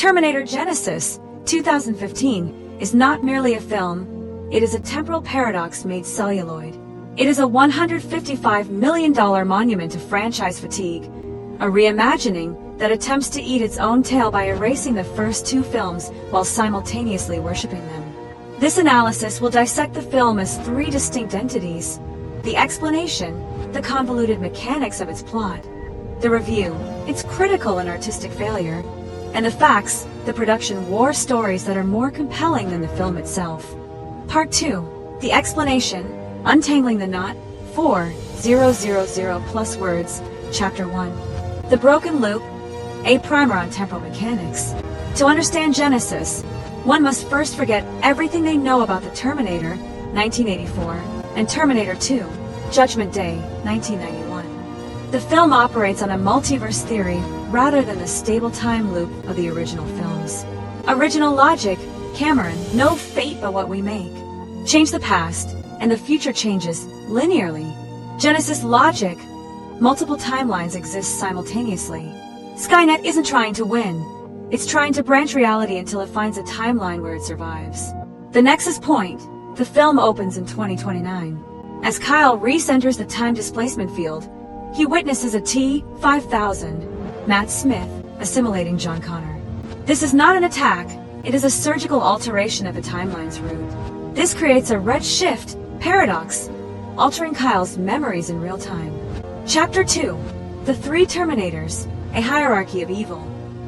Terminator Genisys, 2015, is not merely a film, it is a temporal paradox made celluloid. It is a $155 million monument to franchise fatigue, a reimagining that attempts to eat its own tail by erasing the first two films while simultaneously worshipping them. This analysis will dissect the film as three distinct entities: the explanation, the convoluted mechanics of its plot; the review, its critical and artistic failure; and the facts, the production war stories that are more compelling than the film itself. Part 2. The explanation, untangling the knot, 4000 plus words, Chapter 1. The broken loop, a primer on temporal mechanics. To understand Genisys, one must first forget everything they know about the Terminator, 1984, and Terminator 2, Judgment Day, 1991. The film operates on a multiverse theory rather than the stable time loop of the original films. Original logic, Cameron, no fate but what we make. Change the past, and the future changes linearly. Genisys logic, multiple timelines exist simultaneously. Skynet isn't trying to win. It's trying to branch reality until it finds a timeline where it survives. The Nexus Point, the film opens in 2029. As Kyle Reese enters the time displacement field, he witnesses a T-5000, Matt Smith, assimilating John Connor. This is not an attack, it is a surgical alteration of the timeline's route. This creates a redshift paradox, altering Kyle's memories in real time. Chapter 2. The Three Terminators, a Hierarchy of Evil.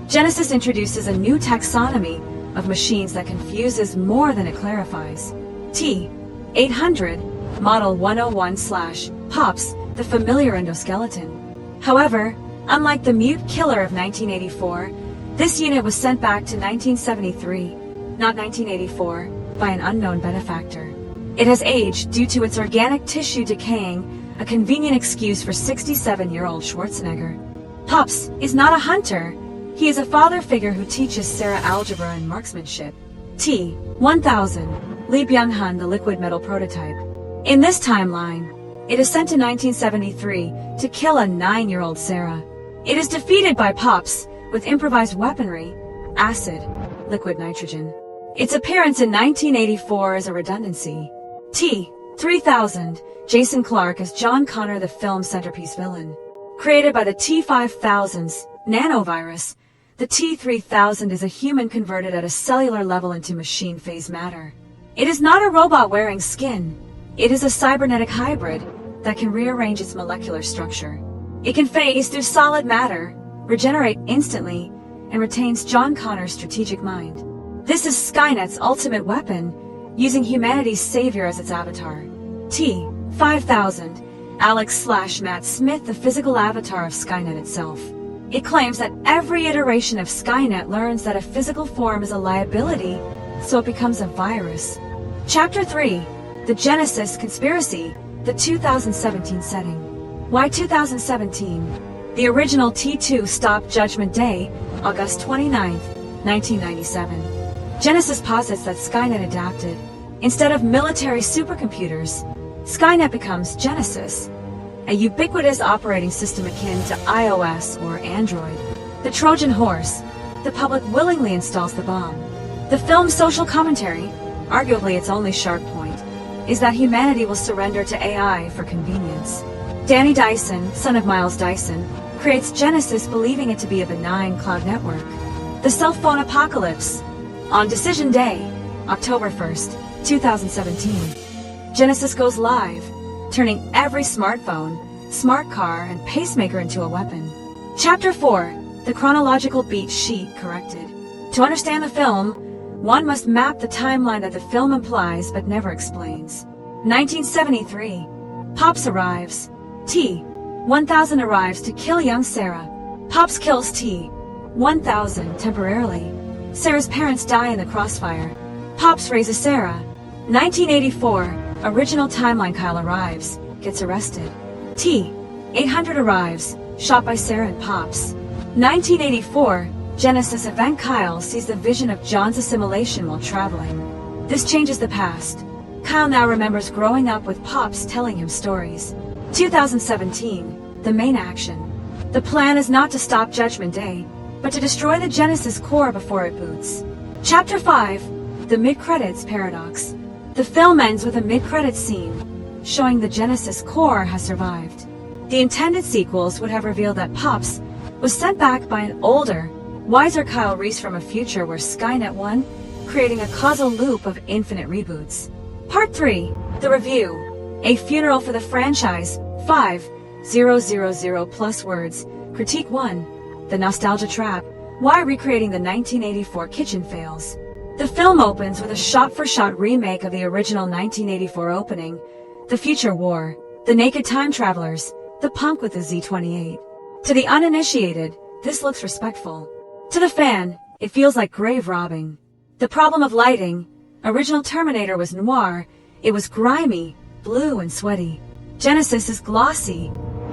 Genisys introduces a new taxonomy of machines that confuses more than it clarifies. T-800, Model 101/POPs, the familiar endoskeleton. However, unlike the mute killer of 1984, this unit was sent back to 1973, not 1984, by an unknown benefactor. It has aged due to its organic tissue decaying, a convenient excuse for 67-year-old Schwarzenegger. Pops is not a hunter. He is a father figure who teaches Sarah algebra and marksmanship. T-1000, Lee Byung-hun, the liquid metal prototype. In this timeline, it is sent to 1973 to kill a 9-year-old Sarah. It is defeated by Pops with improvised weaponry, acid, liquid nitrogen. Its appearance in 1984 is a redundancy. T-3000, Jason Clarke as John Connor, the film's centerpiece villain. Created by the T-5000's nanovirus, the T-3000 is a human converted at a cellular level into machine phase matter. It is not a robot wearing skin. It is a cybernetic hybrid that can rearrange its molecular structure. It can phase through solid matter, regenerate instantly, and retains John Connor's strategic mind. This is Skynet's ultimate weapon, using humanity's savior as its avatar. T-5000, Alex/Matt Smith, the physical avatar of Skynet itself. It claims that every iteration of Skynet learns that a physical form is a liability, so it becomes a virus. Chapter 3. The Genisys Conspiracy, the 2017 setting. Why 2017? The original T2 stopped Judgment Day, August 29, 1997. Genisys posits that Skynet adapted. Instead of military supercomputers, Skynet becomes Genisys, a ubiquitous operating system akin to iOS or Android. The Trojan horse, the public willingly installs the bomb. The film's social commentary, arguably its only sharp point, is that humanity will surrender to AI for convenience. Danny Dyson, son of Miles Dyson, creates Genisys believing it to be a benign cloud network. The cell phone apocalypse. On Decision Day, October 1st, 2017, Genisys goes live, turning every smartphone, smart car, and pacemaker into a weapon. Chapter 4. The chronological beat sheet corrected. To understand the film, one must map the timeline that the film implies but never explains. 1973. Pops arrives. T-1000 arrives to kill young Sarah. Pops kills T-1000 temporarily. Sarah's parents die in the crossfire. Pops raises Sarah. 1984. Original timeline. Kyle arrives, gets arrested. T-800 arrives, shot by Sarah and Pops. 1984. Genisys event. Kyle sees the vision of John's assimilation while traveling. This changes the past. Kyle now remembers growing up with Pops telling him stories. 2017. The main action. The plan is not to stop Judgment Day, but to destroy the Genisys core before it boots. Chapter 5, The Mid-Credits Paradox. The film ends with a mid-credits scene, showing the Genisys core has survived. The intended sequels would have revealed that Pops was sent back by an older, wiser Kyle Reese from a future where Skynet won, creating a causal loop of infinite reboots. Part 3, The Review. A funeral for the franchise, 5,000 plus words. Critique 1, The Nostalgia Trap. Why recreating the 1984 kitchen fails? The film opens with a shot-for-shot remake of the original 1984 opening, The Future War, The Naked Time Travelers, The Punk with the Z-28. To the uninitiated, this looks respectful. To the fan, it feels like grave robbing. The problem of lighting. Original Terminator was noir, it was grimy, blue and sweaty. Genisys is glossy,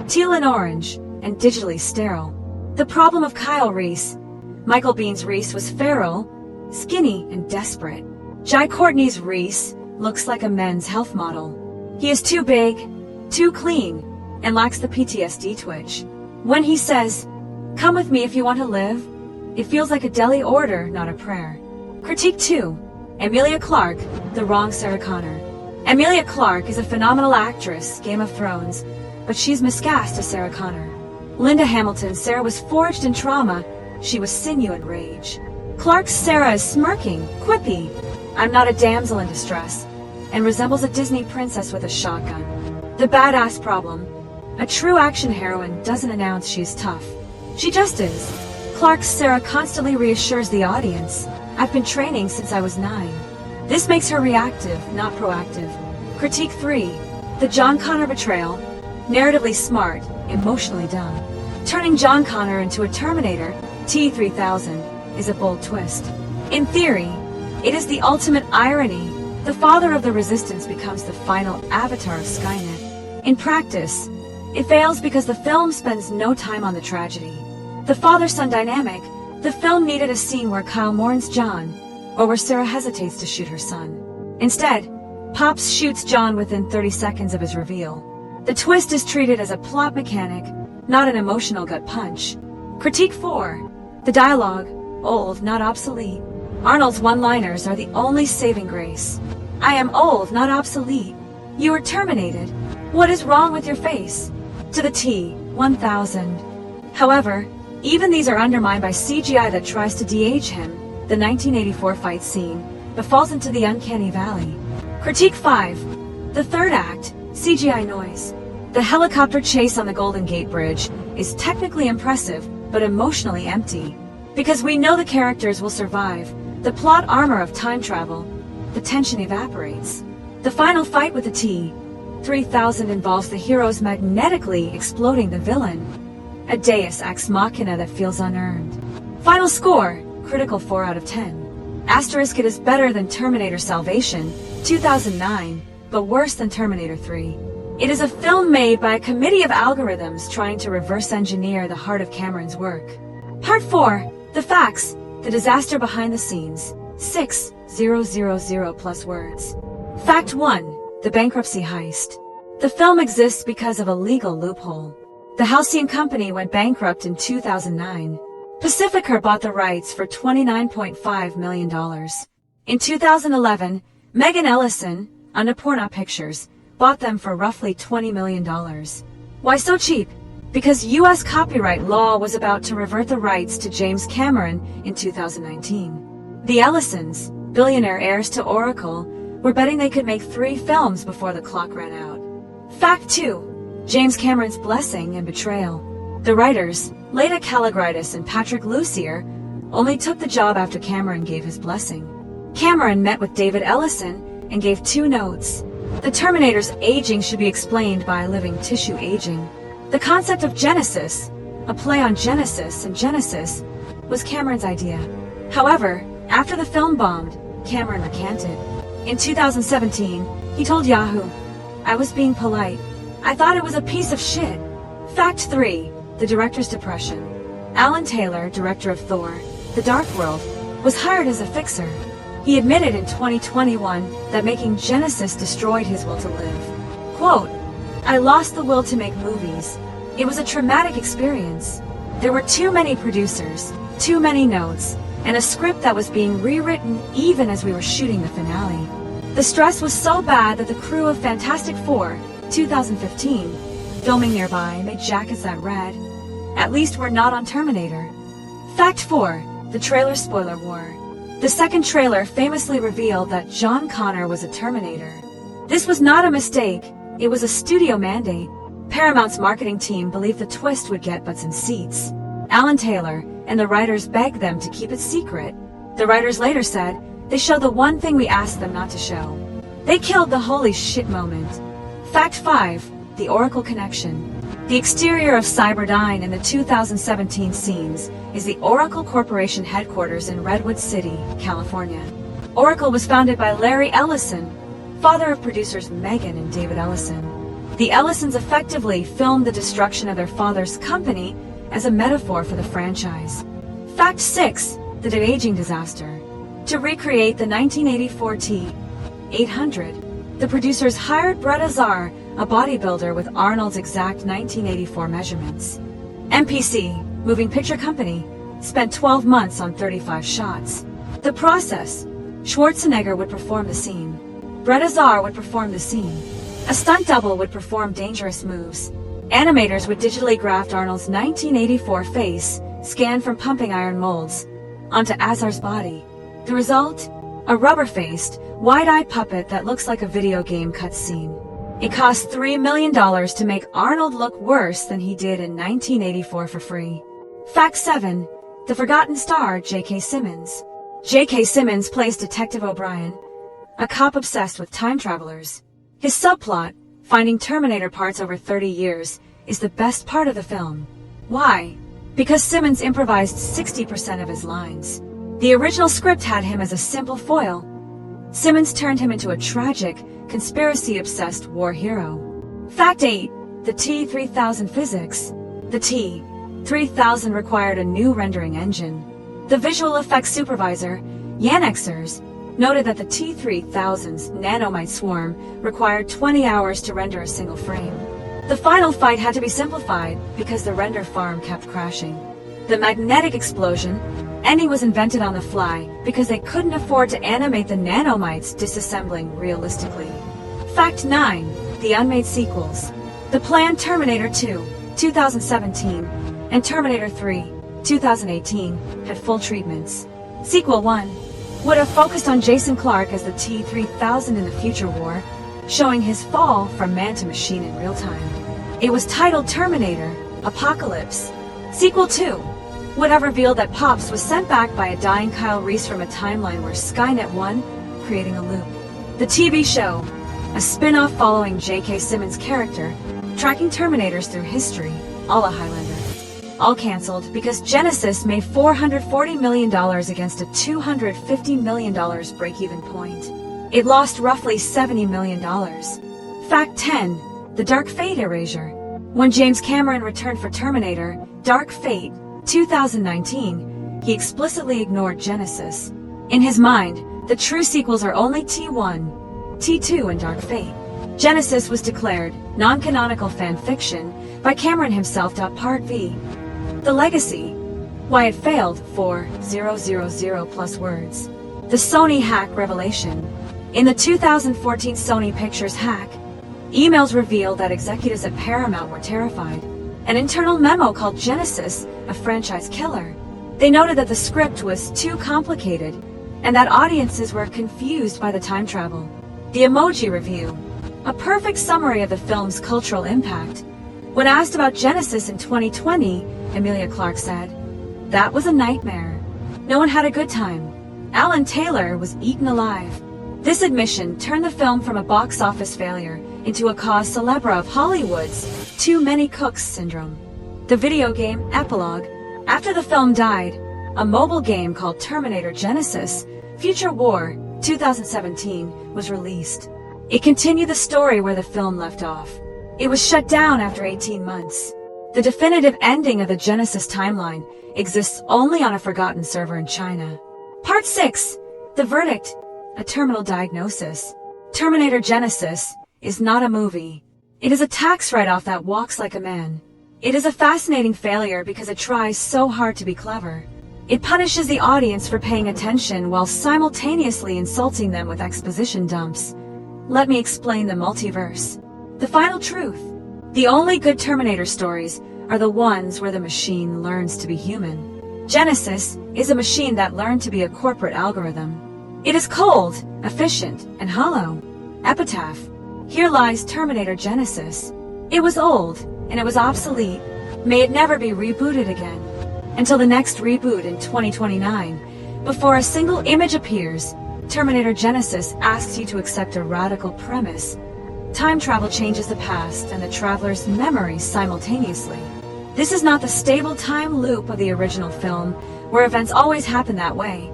teal and orange, and digitally sterile. The problem of Kyle Reese. Michael Bihn's Reese was feral, skinny, and desperate. Jai Courtney's Reese looks like a men's health model. He is too big, too clean, and lacks the PTSD twitch. When he says, "Come with me if you want to live," it feels like a deli order, not a prayer. Critique 2, Emilia Clarke, the wrong Sarah Connor. Emilia Clarke is a phenomenal actress, Game of Thrones, but she's miscast as Sarah Connor. Linda Hamilton's Sarah was forged in trauma, she was sinew and rage. Clarke's Sarah is smirking, quippy, "I'm not a damsel in distress," and resembles a Disney princess with a shotgun. The badass problem. A true action heroine doesn't announce she's tough. She just is. Clarke's Sarah constantly reassures the audience, "I've been training since I was 9. This makes her reactive, not proactive. Critique 3, The John Connor Betrayal. Narratively smart, emotionally dumb. Turning John Connor into a Terminator, T-3000, is a bold twist. In theory, it is the ultimate irony. The father of the Resistance becomes the final avatar of Skynet. In practice, it fails because the film spends no time on the tragedy. The father-son dynamic. The film needed a scene where Kyle mourns John, or where Sarah hesitates to shoot her son. Instead, Pops shoots John within 30 seconds of his reveal. The twist is treated as a plot mechanic, not an emotional gut punch. Critique 4, The Dialogue. Old, not obsolete. Arnold's one-liners are the only saving grace. "I am old, not obsolete. You were terminated. What is wrong with your face?" To the T, 1000. However, even these are undermined by CGI that tries to de-age him. The 1984 fight scene, but falls into the uncanny valley. Critique 5, The Third Act. CGI noise. The helicopter chase on the Golden Gate Bridge is technically impressive, but emotionally empty. Because we know the characters will survive, the plot armor of time travel, the tension evaporates. The final fight with the T-3000 involves the heroes magnetically exploding the villain. A deus ex machina that feels unearned. Final score, critical 4 out of 10. Asterisk, it is better than Terminator Salvation, 2009, but worse than Terminator 3. It is a film made by a committee of algorithms trying to reverse engineer the heart of Cameron's work. Part 4, The Facts, The Disaster Behind the Scenes, 6,000 plus words. Fact 1, The Bankruptcy Heist. The film exists because of a legal loophole. The Halcyon Company went bankrupt in 2009. Pacificer bought the rights for $29.5 million. In 2011, Megan Ellison, Underperformed Pictures, bought them for roughly $20 million. Why so cheap? Because U.S. copyright law was about to revert the rights to James Cameron in 2019. The Ellisons, billionaire heirs to Oracle, were betting they could make 3 films before the clock ran out. Fact 2, James Cameron's blessing and betrayal. The writers, Leda Kalogridis and Patrick Lussier, only took the job after Cameron gave his blessing. Cameron met with David Ellison and gave 2 notes. The Terminator's aging should be explained by living tissue aging. The concept of Genisys, a play on Genesis and Genesis, was Cameron's idea. However, after the film bombed, Cameron recanted. In 2017, he told Yahoo, "I was being polite. I thought it was a piece of shit." Fact 3, the director's depression. Alan Taylor, director of Thor, The Dark World, was hired as a fixer. He admitted in 2021 that making Genisys destroyed his will to live. Quote, "I lost the will to make movies. It was a traumatic experience. There were too many producers, too many notes, and a script that was being rewritten even as we were shooting the finale. The stress was so bad that the crew of Fantastic Four, 2015, filming nearby, made jackets that read, "At least we're not on Terminator." Fact 4. The trailer spoiler war. The second trailer famously revealed that John Connor was a Terminator. This was not a mistake, it was a studio mandate. Paramount's marketing team believed the twist would get butts in seats. Alan Taylor and the writers begged them to keep it secret. The writers later said, "They showed the one thing we asked them not to show." They killed the holy shit moment. Fact 5. The Oracle connection. The exterior of Cyberdyne in the 2017 scenes is the Oracle Corporation headquarters in Redwood City, California. Oracle was founded by Larry Ellison, father of producers Megan and David Ellison. The Ellisons effectively filmed the destruction of their father's company as a metaphor for the franchise. Fact 6. The de-aging disaster. To recreate the 1984 T-800, the producers hired Brett Azar, a bodybuilder with Arnold's exact 1984 measurements. MPC, Moving Picture Company, spent 12 months on 35 shots. The process: Schwarzenegger would perform the scene. Brett Azar would perform the scene. A stunt double would perform dangerous moves. Animators would digitally graft Arnold's 1984 face, scanned from pumping iron molds, onto Azar's body. The result? A rubber-faced, wide-eyed puppet that looks like a video game cutscene. It cost $3 million to make Arnold look worse than he did in 1984 for free. Fact 7. The forgotten star, J.K. Simmons. J.K. Simmons plays Detective O'Brien, a cop obsessed with time travelers. His subplot, finding Terminator parts over 30 years, is the best part of the film. Why? Because Simmons improvised 60% of his lines. The original script had him as a simple foil. Simmons turned him into a tragic, conspiracy-obsessed war hero. Fact 8. The T-3000 physics. The T-3000 required a new rendering engine. The visual effects supervisor, Jan Exers, noted that the T-3000's nanomite swarm required 20 hours to render a single frame. The final fight had to be simplified because the render farm kept crashing. The magnetic explosion ending was invented on the fly because they couldn't afford to animate the nanomites disassembling realistically. Fact 9. The unmade sequels. The planned Terminator 2, 2017, and Terminator 3, 2018, had full treatments. Sequel 1 would have focused on Jason Clarke as the T-3000 in the future war, showing his fall from man to machine in real time. It was titled Terminator Apocalypse. Sequel 2 would have revealed that Pops was sent back by a dying Kyle Reese from a timeline where Skynet won, creating a loop. The TV show, a spin-off following J.K. Simmons' character, tracking Terminators through history, a la Highlander. All cancelled because Genisys made $440 million against a $250 million break-even point. It lost roughly $70 million. Fact 10. The Dark Fate erasure. When James Cameron returned for Terminator, Dark Fate, 2019, he explicitly ignored Genisys. In his mind, the true sequels are only T1, T2, and Dark Fate. Genisys was declared non-canonical fan fiction by Cameron himself. Part V. The Legacy. Why it failed for 000 plus words. The Sony hack revelation. In the 2014 Sony Pictures hack, emails revealed that executives at Paramount were terrified. An internal memo called Genisys a franchise killer. They noted that the script was too complicated and that audiences were confused by the time travel. The Emoji Review. A perfect summary of the film's cultural impact. When asked about Genisys in 2020, Emilia Clarke said, "That was a nightmare. No one had a good time. Alan Taylor was eaten alive." This admission turned the film from a box office failure into a cause célèbre of Hollywood's too many cooks syndrome. The video game Epilogue. After the film died, a mobile game called Terminator Genisys, Future War, 2017, was released. It continued the story where the film left off. It was shut down after 18 months. The definitive ending of the Genisys timeline exists only on a forgotten server in China. Part 6. The Verdict. A terminal diagnosis. Terminator Genisys is not a movie. It is a tax write-off that walks like a man. It is a fascinating failure because it tries so hard to be clever. It punishes the audience for paying attention while simultaneously insulting them with exposition dumps. Let me explain the multiverse. The final truth. The only good Terminator stories are the ones where the machine learns to be human. Genisys is a machine that learned to be a corporate algorithm. It is cold, efficient, and hollow. Epitaph. Here lies Terminator Genisys. It was old, and it was obsolete. May it never be rebooted again. Until the next reboot in 2029. Before a single image appears, Terminator Genisys asks you to accept a radical premise. Time travel changes the past and the traveler's memories simultaneously. This is not the stable time loop of the original film, where events always happen that way,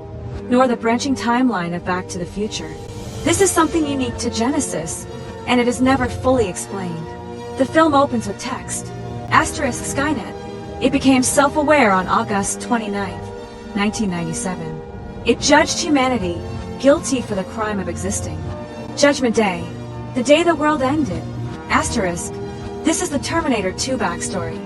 nor the branching timeline of Back to the Future. This is something unique to Genisys, and it is never fully explained. The film opens with text, asterisk Skynet. It became self-aware on August 29, 1997. It judged humanity guilty for the crime of existing. Judgment Day, the day the world ended, asterisk. This is the Terminator 2 backstory.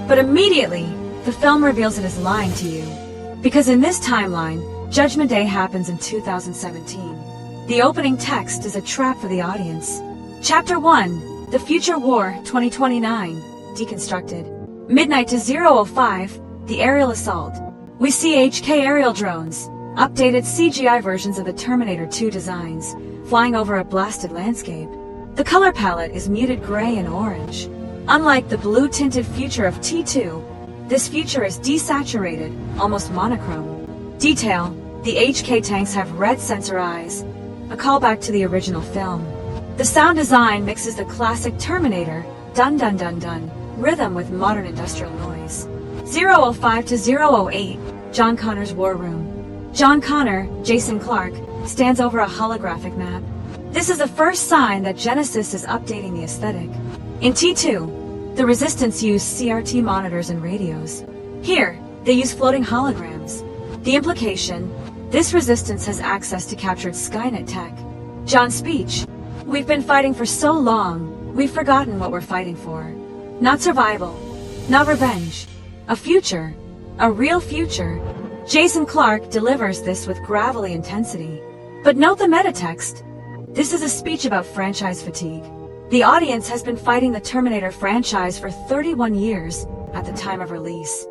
But immediately, the film reveals it is lying to you. Because in this timeline, Judgment Day happens in 2017. The opening text is a trap for the audience. Chapter 1, The Future War 2029, Deconstructed. Midnight to 0:05, The Aerial Assault. We see HK aerial drones, updated CGI versions of the Terminator 2 designs, flying over a blasted landscape. The color palette is muted gray and orange. Unlike the blue-tinted future of T2, this future is desaturated, almost monochrome. Detail, the HK tanks have red sensor eyes, a callback to the original film. The sound design mixes the classic Terminator, dun-dun-dun-dun, rhythm with modern industrial noise. 0:05 to 0:08, John Connor's War Room. John Connor, Jason Clarke, stands over a holographic map. This is the first sign that Genisys is updating the aesthetic. In T2, the Resistance used CRT monitors and radios. Here, they use floating holograms. The implication, this Resistance has access to captured Skynet tech. John's speech, we've been fighting for so long, we've forgotten what we're fighting for. Not survival, not revenge, a future, a real future. Jason Clarke delivers this with gravelly intensity. But note the metatext. This is a speech about franchise fatigue. The audience has been fighting the Terminator franchise for 31 years at the time of release.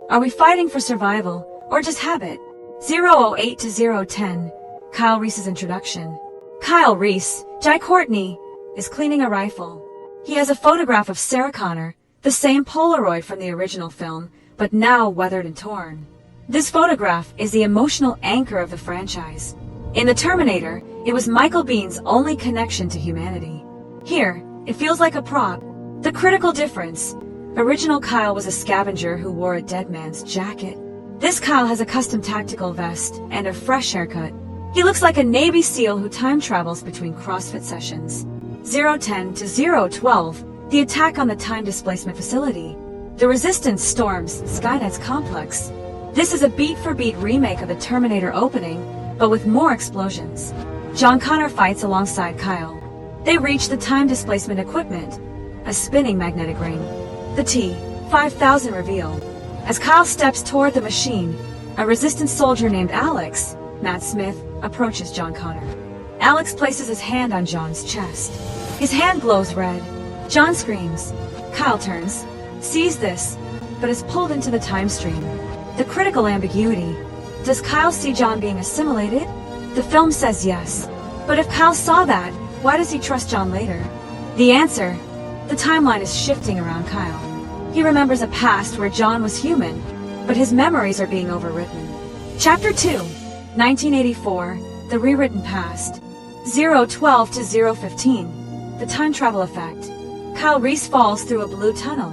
Are we fighting for survival, or just habit? 0:08 to 0:10, Kyle Reese's introduction. Kyle Reese, Courtney, is cleaning a rifle. He has a photograph of Sarah Connor, the same Polaroid from the original film, but now weathered and torn. This photograph is the emotional anchor of the franchise. In The Terminator, it was Michael Biehn's only connection to humanity. Here, it feels like a prop. The critical difference. Original Kyle was a scavenger who wore a dead man's jacket. This Kyle has a custom tactical vest and a fresh haircut. He looks like a Navy SEAL who time travels between CrossFit sessions. 0:10 to 0:12, the attack on the time displacement facility. The Resistance storms Skynet's complex. This is a beat-for-beat remake of the Terminator opening, but with more explosions. John Connor fights alongside Kyle. They reach the time displacement equipment, a spinning magnetic ring. The T-5000 reveal. As Kyle steps toward the machine, a Resistance soldier named Alex, Matt Smith, approaches John Connor. Alex places his hand on John's chest. His hand glows red. John screams. Kyle turns, sees this, but is pulled into the time stream. The critical ambiguity. Does Kyle see John being assimilated? The film says yes. But if Kyle saw that, why does he trust John later? The answer, the timeline is shifting around Kyle. He remembers a past where John was human, but his memories are being overwritten. Chapter 2, 1984, The Rewritten Past. 0:12 to 0:15, The Time Travel Effect. Kyle Reese falls through a blue tunnel.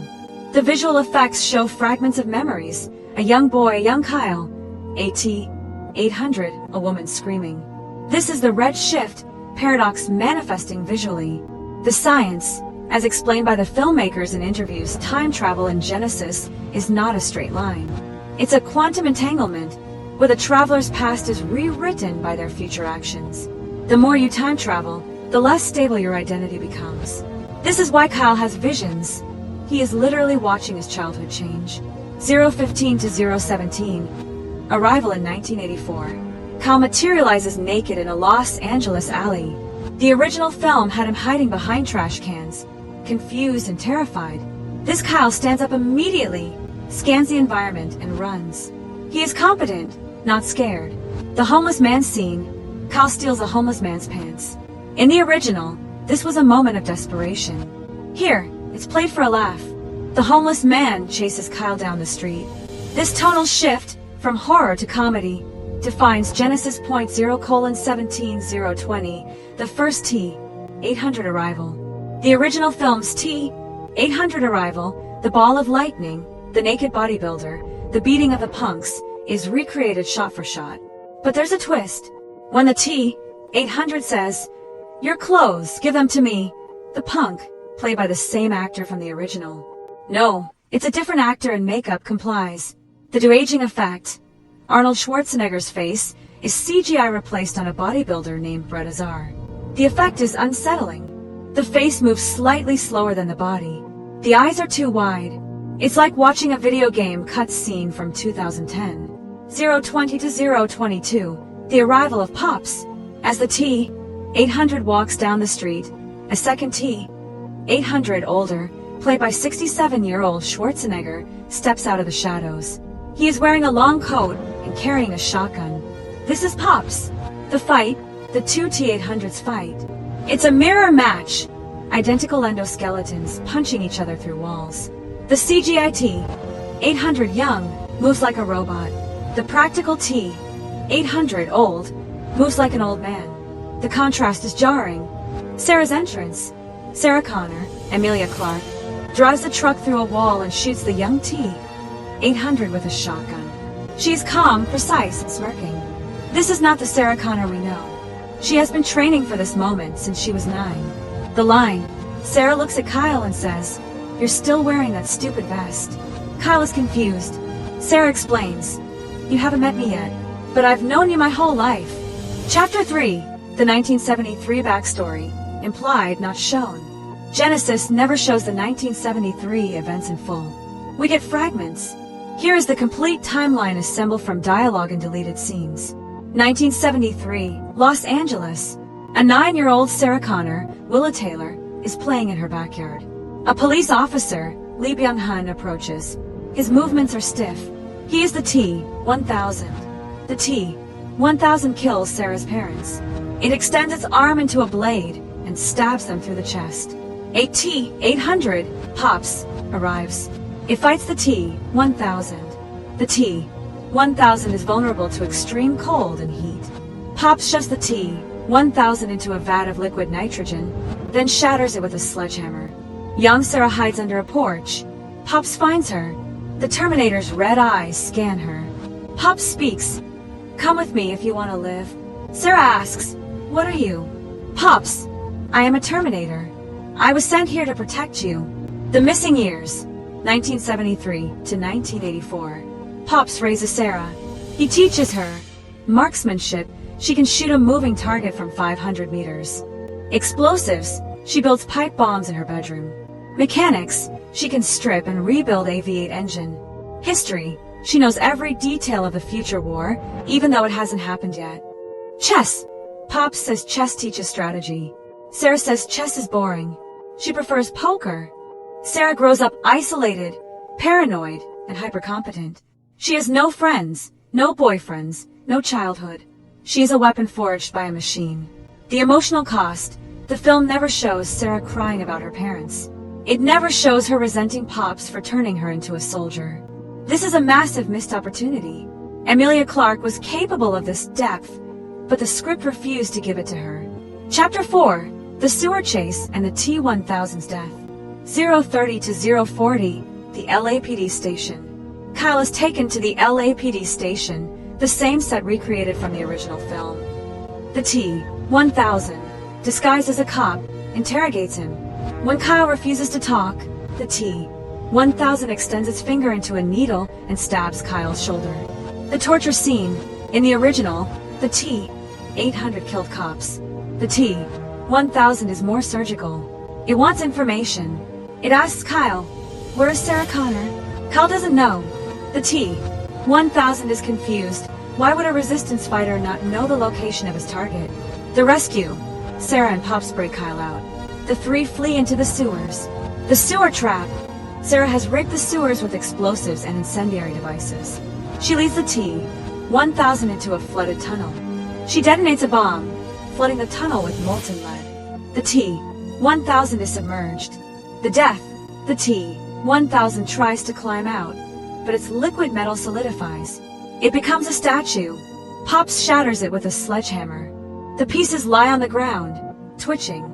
The visual effects show fragments of memories. A young boy, young Kyle. AT-800, a woman screaming. This is the red shift paradox manifesting visually. The science, as explained by the filmmakers in interviews, time travel in Genisys is not a straight line. It's a quantum entanglement, where the traveler's past is rewritten by their future actions. The more you time travel, the less stable your identity becomes. This is why Kyle has visions. He is literally watching his childhood change. 0:15 to 0:17, Arrival in 1984. Kyle materializes naked in a Los Angeles alley. The original film had him hiding behind trash cans, confused and terrified. This Kyle stands up immediately, scans the environment, and runs. He is competent, not scared. The homeless man scene. Kyle steals a homeless man's pants. In the original, this was a moment of desperation. Here, it's played for a laugh. The homeless man chases Kyle down the street. This tonal shift from horror to comedy defines Genisys .0:17020, the first T-800 arrival. The original film's T-800 arrival, the ball of lightning, the naked bodybuilder, the beating of the punks, is recreated shot for shot. But there's a twist. When the T-800 says, "Your clothes, give them to me," the punk, played by the same actor from the original. No, it's a different actor and makeup complies. The de-aging effect. Arnold Schwarzenegger's face is CGI replaced on a bodybuilder named Brett Azar. The effect is unsettling. The face moves slightly slower than the body. The eyes are too wide. It's like watching a video game cutscene from 2010. 020 to 022, the arrival of Pops. As the T-800 walks down the street, a second T-800 older, played by 67-year-old Schwarzenegger, steps out of the shadows. He is wearing a long coat and carrying a shotgun. This is Pops. The fight, the two T-800s fight. It's a mirror match. Identical endoskeletons punching each other through walls. The CGI T-800 young moves like a robot. The practical T-800 old moves like an old man. The contrast is jarring. Sarah's entrance. Sarah Connor, Emilia Clarke, drives the truck through a wall and shoots the young T-800 with a shotgun. She is calm, precise, and smirking. This is not the Sarah Connor we know. She has been training for this moment since she was 9. The line. Sarah looks at Kyle and says, "You're still wearing that stupid vest." Kyle is confused. Sarah explains, "You haven't met me yet, but I've known you my whole life." Chapter 3. The 1973 backstory. Implied, not shown. Genisys never shows the 1973 events in full. We get fragments. Here is the complete timeline assembled from dialogue and deleted scenes. 1973, Los Angeles. A 9-year-old Sarah Connor, Willa Taylor, is playing in her backyard. A police officer, Lee Byung-hun, approaches. His movements are stiff. He is the T-1000. The T-1000 kills Sarah's parents. It extends its arm into a blade and stabs them through the chest. A T-800, Pops, arrives. It fights the T-1000. The T-1000 is vulnerable to extreme cold and heat. Pops shoves the T-1000 into a vat of liquid nitrogen, then shatters it with a sledgehammer. Young Sarah hides under a porch. Pops finds her. The Terminator's red eyes scan her. Pops speaks. "Come with me if you want to live." Sarah asks, "What are you?" Pops, "I am a Terminator. I was sent here to protect you." The missing years, 1973 to 1984. Pops raises Sarah. He teaches her marksmanship. She can shoot a moving target from 500 meters. Explosives. She builds pipe bombs in her bedroom. Mechanics. She can strip and rebuild a V8 engine. History. She knows every detail of the future war, even though it hasn't happened yet. Chess. Pops says chess teaches strategy. Sarah says chess is boring. She prefers poker. Sarah grows up isolated, paranoid, and hypercompetent. She has no friends, no boyfriends, no childhood. She is a weapon forged by a machine. The emotional cost. The film never shows Sarah crying about her parents. It never shows her resenting Pops for turning her into a soldier. This is a massive missed opportunity. Emilia Clarke was capable of this depth, but the script refused to give it to her. Chapter 4. The sewer chase and the T-1000's death. 030 to 040, the LAPD station. Kyle is taken to the LAPD station, the same set recreated from the original film. The T-1000, disguised as a cop, interrogates him. When Kyle refuses to talk, the T-1000 extends its finger into a needle and stabs Kyle's shoulder. The torture scene. In the original, the T-800 killed cops. The T-1000 is more surgical. It wants information. It asks Kyle, "Where is Sarah Connor?" Kyle doesn't know. The T 1000 is confused. Why would a resistance fighter not know the location of his target? The rescue. Sarah and Pops break Kyle out. The three flee into the sewers. The sewer trap. Sarah has rigged the sewers with explosives and incendiary devices. She leads the T-1000 into a flooded tunnel. She detonates a bomb, flooding the tunnel with molten lead. The T-1000 is submerged. The death. The T-1000 tries to climb out, but its liquid metal solidifies. It becomes a statue. Pops shatters it with a sledgehammer. The pieces lie on the ground, twitching.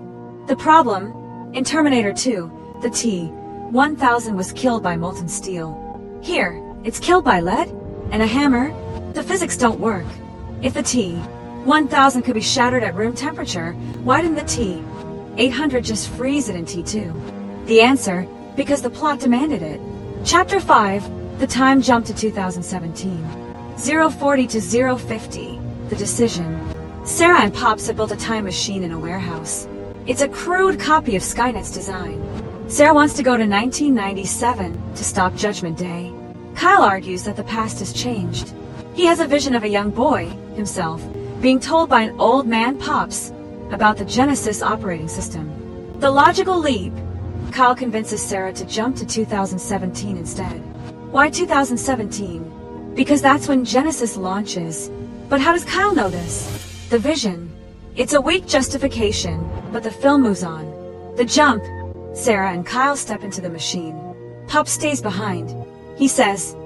The problem? In Terminator 2, the T-1000 was killed by molten steel. Here, it's killed by lead? And a hammer? The physics don't work. If the T-1000 could be shattered at room temperature, why didn't the T-800 just freeze it in T2? The answer, because the plot demanded it. Chapter 5, the time jump to 2017. 040 to 050, the decision. Sarah and Pops have built a time machine in a warehouse. It's a crude copy of Skynet's design. Sarah wants to go to 1997 to stop Judgment Day. Kyle argues that the past has changed. He has a vision of a young boy, himself, being told by an old man, Pops, about the Genisys operating system. The logical leap. Kyle convinces Sarah to jump to 2017 instead. Why 2017? Because that's when Genisys launches. But how does Kyle know this? The vision. It's a weak justification, but the film moves on. The jump. Sarah and Kyle step into the machine. Pop stays behind. He says,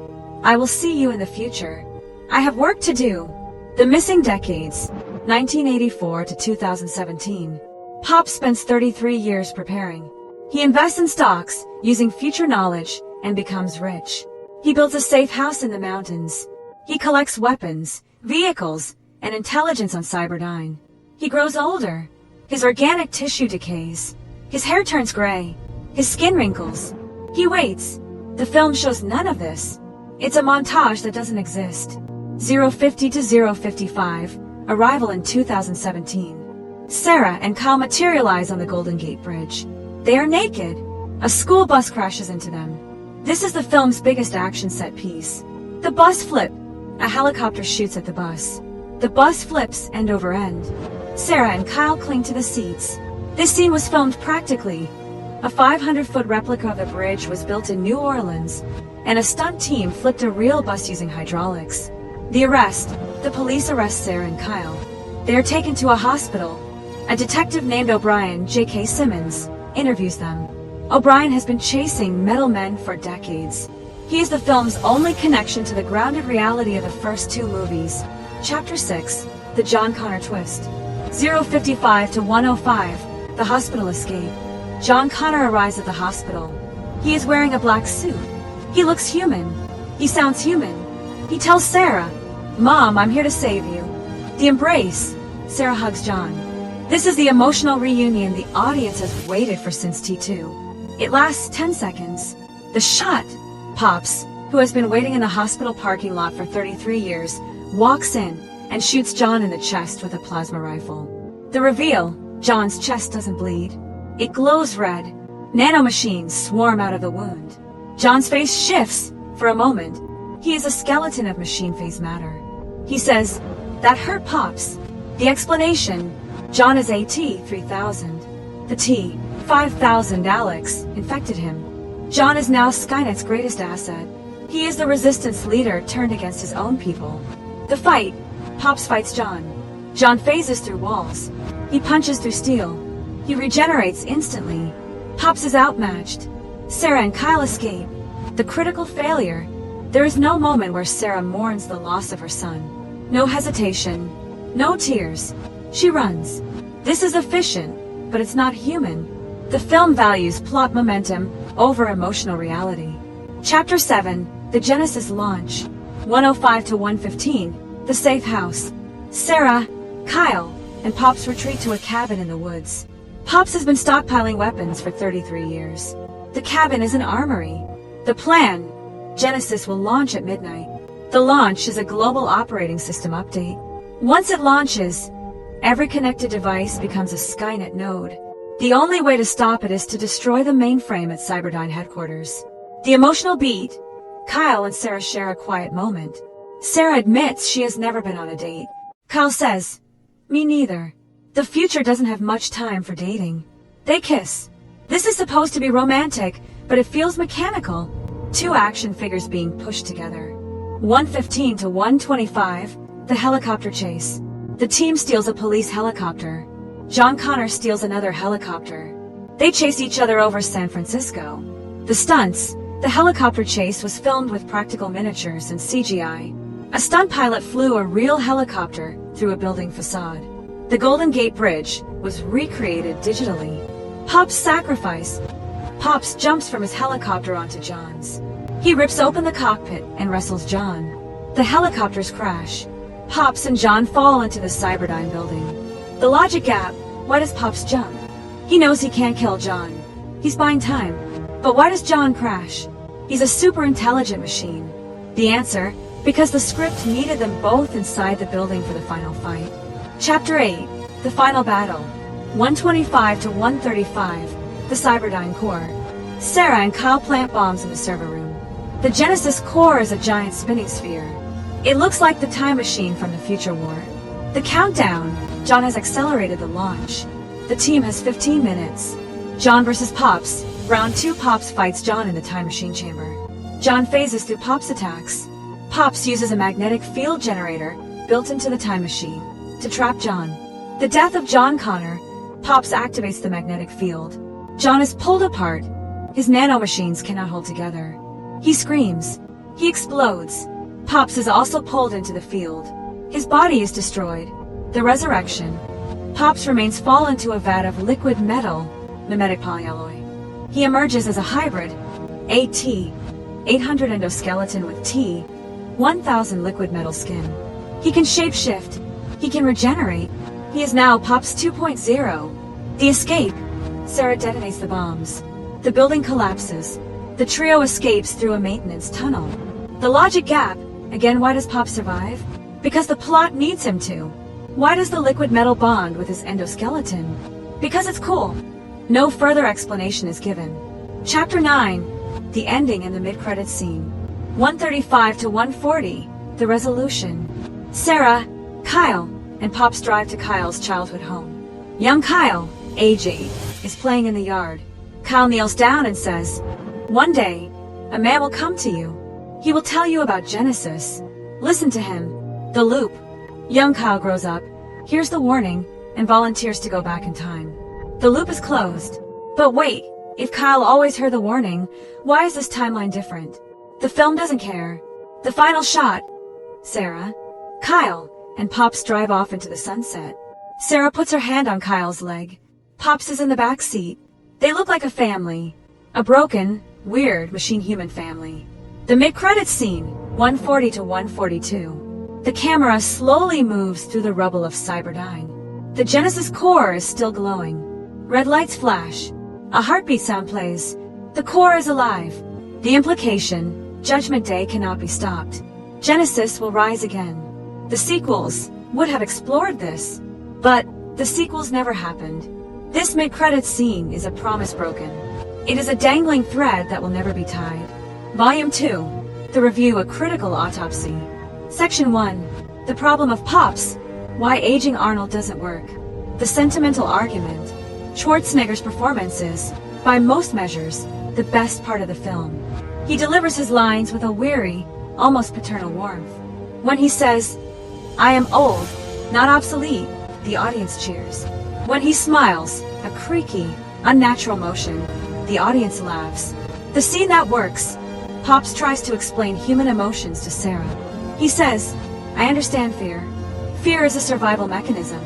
"I will see you in the future. I have work to do." The missing decades. 1984 to 2017. Pop spends 33 years preparing. He invests in stocks, using future knowledge, and becomes rich. He builds a safe house in the mountains. He collects weapons, vehicles, and intelligence on Cyberdyne. He grows older. His organic tissue decays. His hair turns gray. His skin wrinkles. He waits. The film shows none of this. It's a montage that doesn't exist. 050 to 055, arrival in 2017. Sarah and Kyle materialize on the Golden Gate Bridge. They are naked. A school bus crashes into them. This is the film's biggest action set piece. The bus flip. A helicopter shoots at the bus. The bus flips end over end. Sarah and Kyle cling to the seats. This scene was filmed practically. A 500-foot replica of the bridge was built in New Orleans, and a stunt team flipped a real bus using hydraulics. The arrest. The police arrest Sarah and Kyle. They are taken to a hospital. A detective named J.K. Simmons interviews them. O'Brien has been chasing metal men for decades. He is the film's only connection to the grounded reality of the first two movies. Chapter 6, the John Connor twist. 055 to 105, the hospital escape. John Connor arrives at the hospital. He is wearing a black suit. He looks human. He sounds human. He tells Sarah, "Mom, I'm here to save you." The embrace. Sarah hugs John. This is the emotional reunion the audience has waited for since T2. It lasts 10 seconds. The shot. Pops, who has been waiting in the hospital parking lot for 33 years, walks in and shoots John in the chest with a plasma rifle. The reveal. John's chest doesn't bleed. It glows red. Nanomachines swarm out of the wound. John's face shifts for a moment. He is a skeleton of machine-phase matter. He says, "That hurt, Pops." The explanation. John is AT-3000. The T-5000 Alex infected him. John is now Skynet's greatest asset. He is the resistance leader turned against his own people. The fight. Pops fights John. John phases through walls. He punches through steel. He regenerates instantly. Pops is outmatched. Sarah and Kyle escape. The critical failure. There is no moment where Sarah mourns the loss of her son. No hesitation. No tears. She runs. This is efficient, but it's not human. The film values plot momentum over emotional reality. Chapter 7, the Genisys launch. 105 to 115, the safe house. Sarah, Kyle, and Pops retreat to a cabin in the woods. Pops has been stockpiling weapons for 33 years. The cabin is an armory. The plan. Genisys will launch at midnight. The launch is a global operating system update. Once it launches, every connected device becomes a Skynet node. The only way to stop it is to destroy the mainframe at Cyberdyne headquarters. The emotional beat. Kyle and Sarah share a quiet moment. Sarah admits she has never been on a date. Kyle says, "Me neither." The future doesn't have much time for dating. They kiss. This is supposed to be romantic, but it feels mechanical. Two action figures being pushed together. 1:15 to 1:25, the helicopter chase. The team steals a police helicopter. John Connor steals another helicopter. They chase each other over San Francisco. The stunts. The helicopter chase was filmed with practical miniatures and CGI. A stunt pilot flew a real helicopter through a building facade. The Golden Gate Bridge was recreated digitally. Pop's sacrifice. Pops jumps from his helicopter onto John's. He rips open the cockpit and wrestles John. The helicopters crash. Pops and John fall into the Cyberdyne building. The logic gap. Why does Pops jump? He knows he can't kill John. He's buying time. But why does John crash? He's a super intelligent machine. The answer, because the script needed them both inside the building for the final fight. Chapter 8, the final battle. 1:25 to 1:35, the Cyberdyne core. Sarah and Kyle plant bombs in the server room. The Genisys core is a giant spinning sphere. It looks like the time machine from the future war. The countdown. John has accelerated the launch. The team has 15 minutes. John versus Pops. Round 2. Pops fights John in the time machine chamber. John phases through Pops' attacks. Pops uses a magnetic field generator built into the time machine to trap John. The death of John Connor. Pops activates the magnetic field. John is pulled apart. His nanomachines cannot hold together. He screams. He explodes. Pops is also pulled into the field. His body is destroyed. The resurrection. Pops remains fall into a vat of liquid metal, mimetic polyalloy. He emerges as a hybrid, AT, 800 endoskeleton with T, 1000 liquid metal skin. He can shapeshift. He can regenerate. He is now Pops 2.0. The escape. Sarah detonates the bombs. The building collapses. The trio escapes through a maintenance tunnel. The logic gap. Again, why does Pop survive? Because the plot needs him to. Why does the liquid metal bond with his endoskeleton? Because it's cool. No further explanation is given. Chapter 9. The ending and the mid-credits scene. 1:35 to 1:40. The resolution. Sarah, Kyle, and Pops drive to Kyle's childhood home. Young Kyle, age 8, is playing in the yard. Kyle kneels down and says, "One day, a man will come to you. He will tell you about Genisys. Listen to him." The loop. Young Kyle grows up, hears the warning, and volunteers to go back in time. The loop is closed. But wait, if Kyle always heard the warning, why is this timeline different? The film doesn't care. The final shot. Sarah, Kyle, and Pops drive off into the sunset. Sarah puts her hand on Kyle's leg. Pops is in the back seat. They look like a family. A broken, weird machine-human family. The mid-credits scene, 1:40 to 1:42. The camera slowly moves through the rubble of Cyberdyne. The Genisys core is still glowing. Red lights flash. A heartbeat sound plays. The core is alive. The implication, Judgment Day cannot be stopped. Genisys will rise again. The sequels would have explored this, but the sequels never happened. This mid-credits scene is a promise broken. It is a dangling thread that will never be tied. Volume 2. The Review, a Critical Autopsy. Section 1. The Problem of Pops. Why Aging Arnold Doesn't Work. The Sentimental Argument. Schwarzenegger's performance is, by most measures, the best part of the film. He delivers his lines with a weary, almost paternal warmth. When he says, "I am old, not obsolete," the audience cheers. When he smiles, a creaky, unnatural motion, the audience laughs. The scene that works. Pops tries to explain human emotions to Sarah. He says, "I understand fear. Fear is a survival mechanism.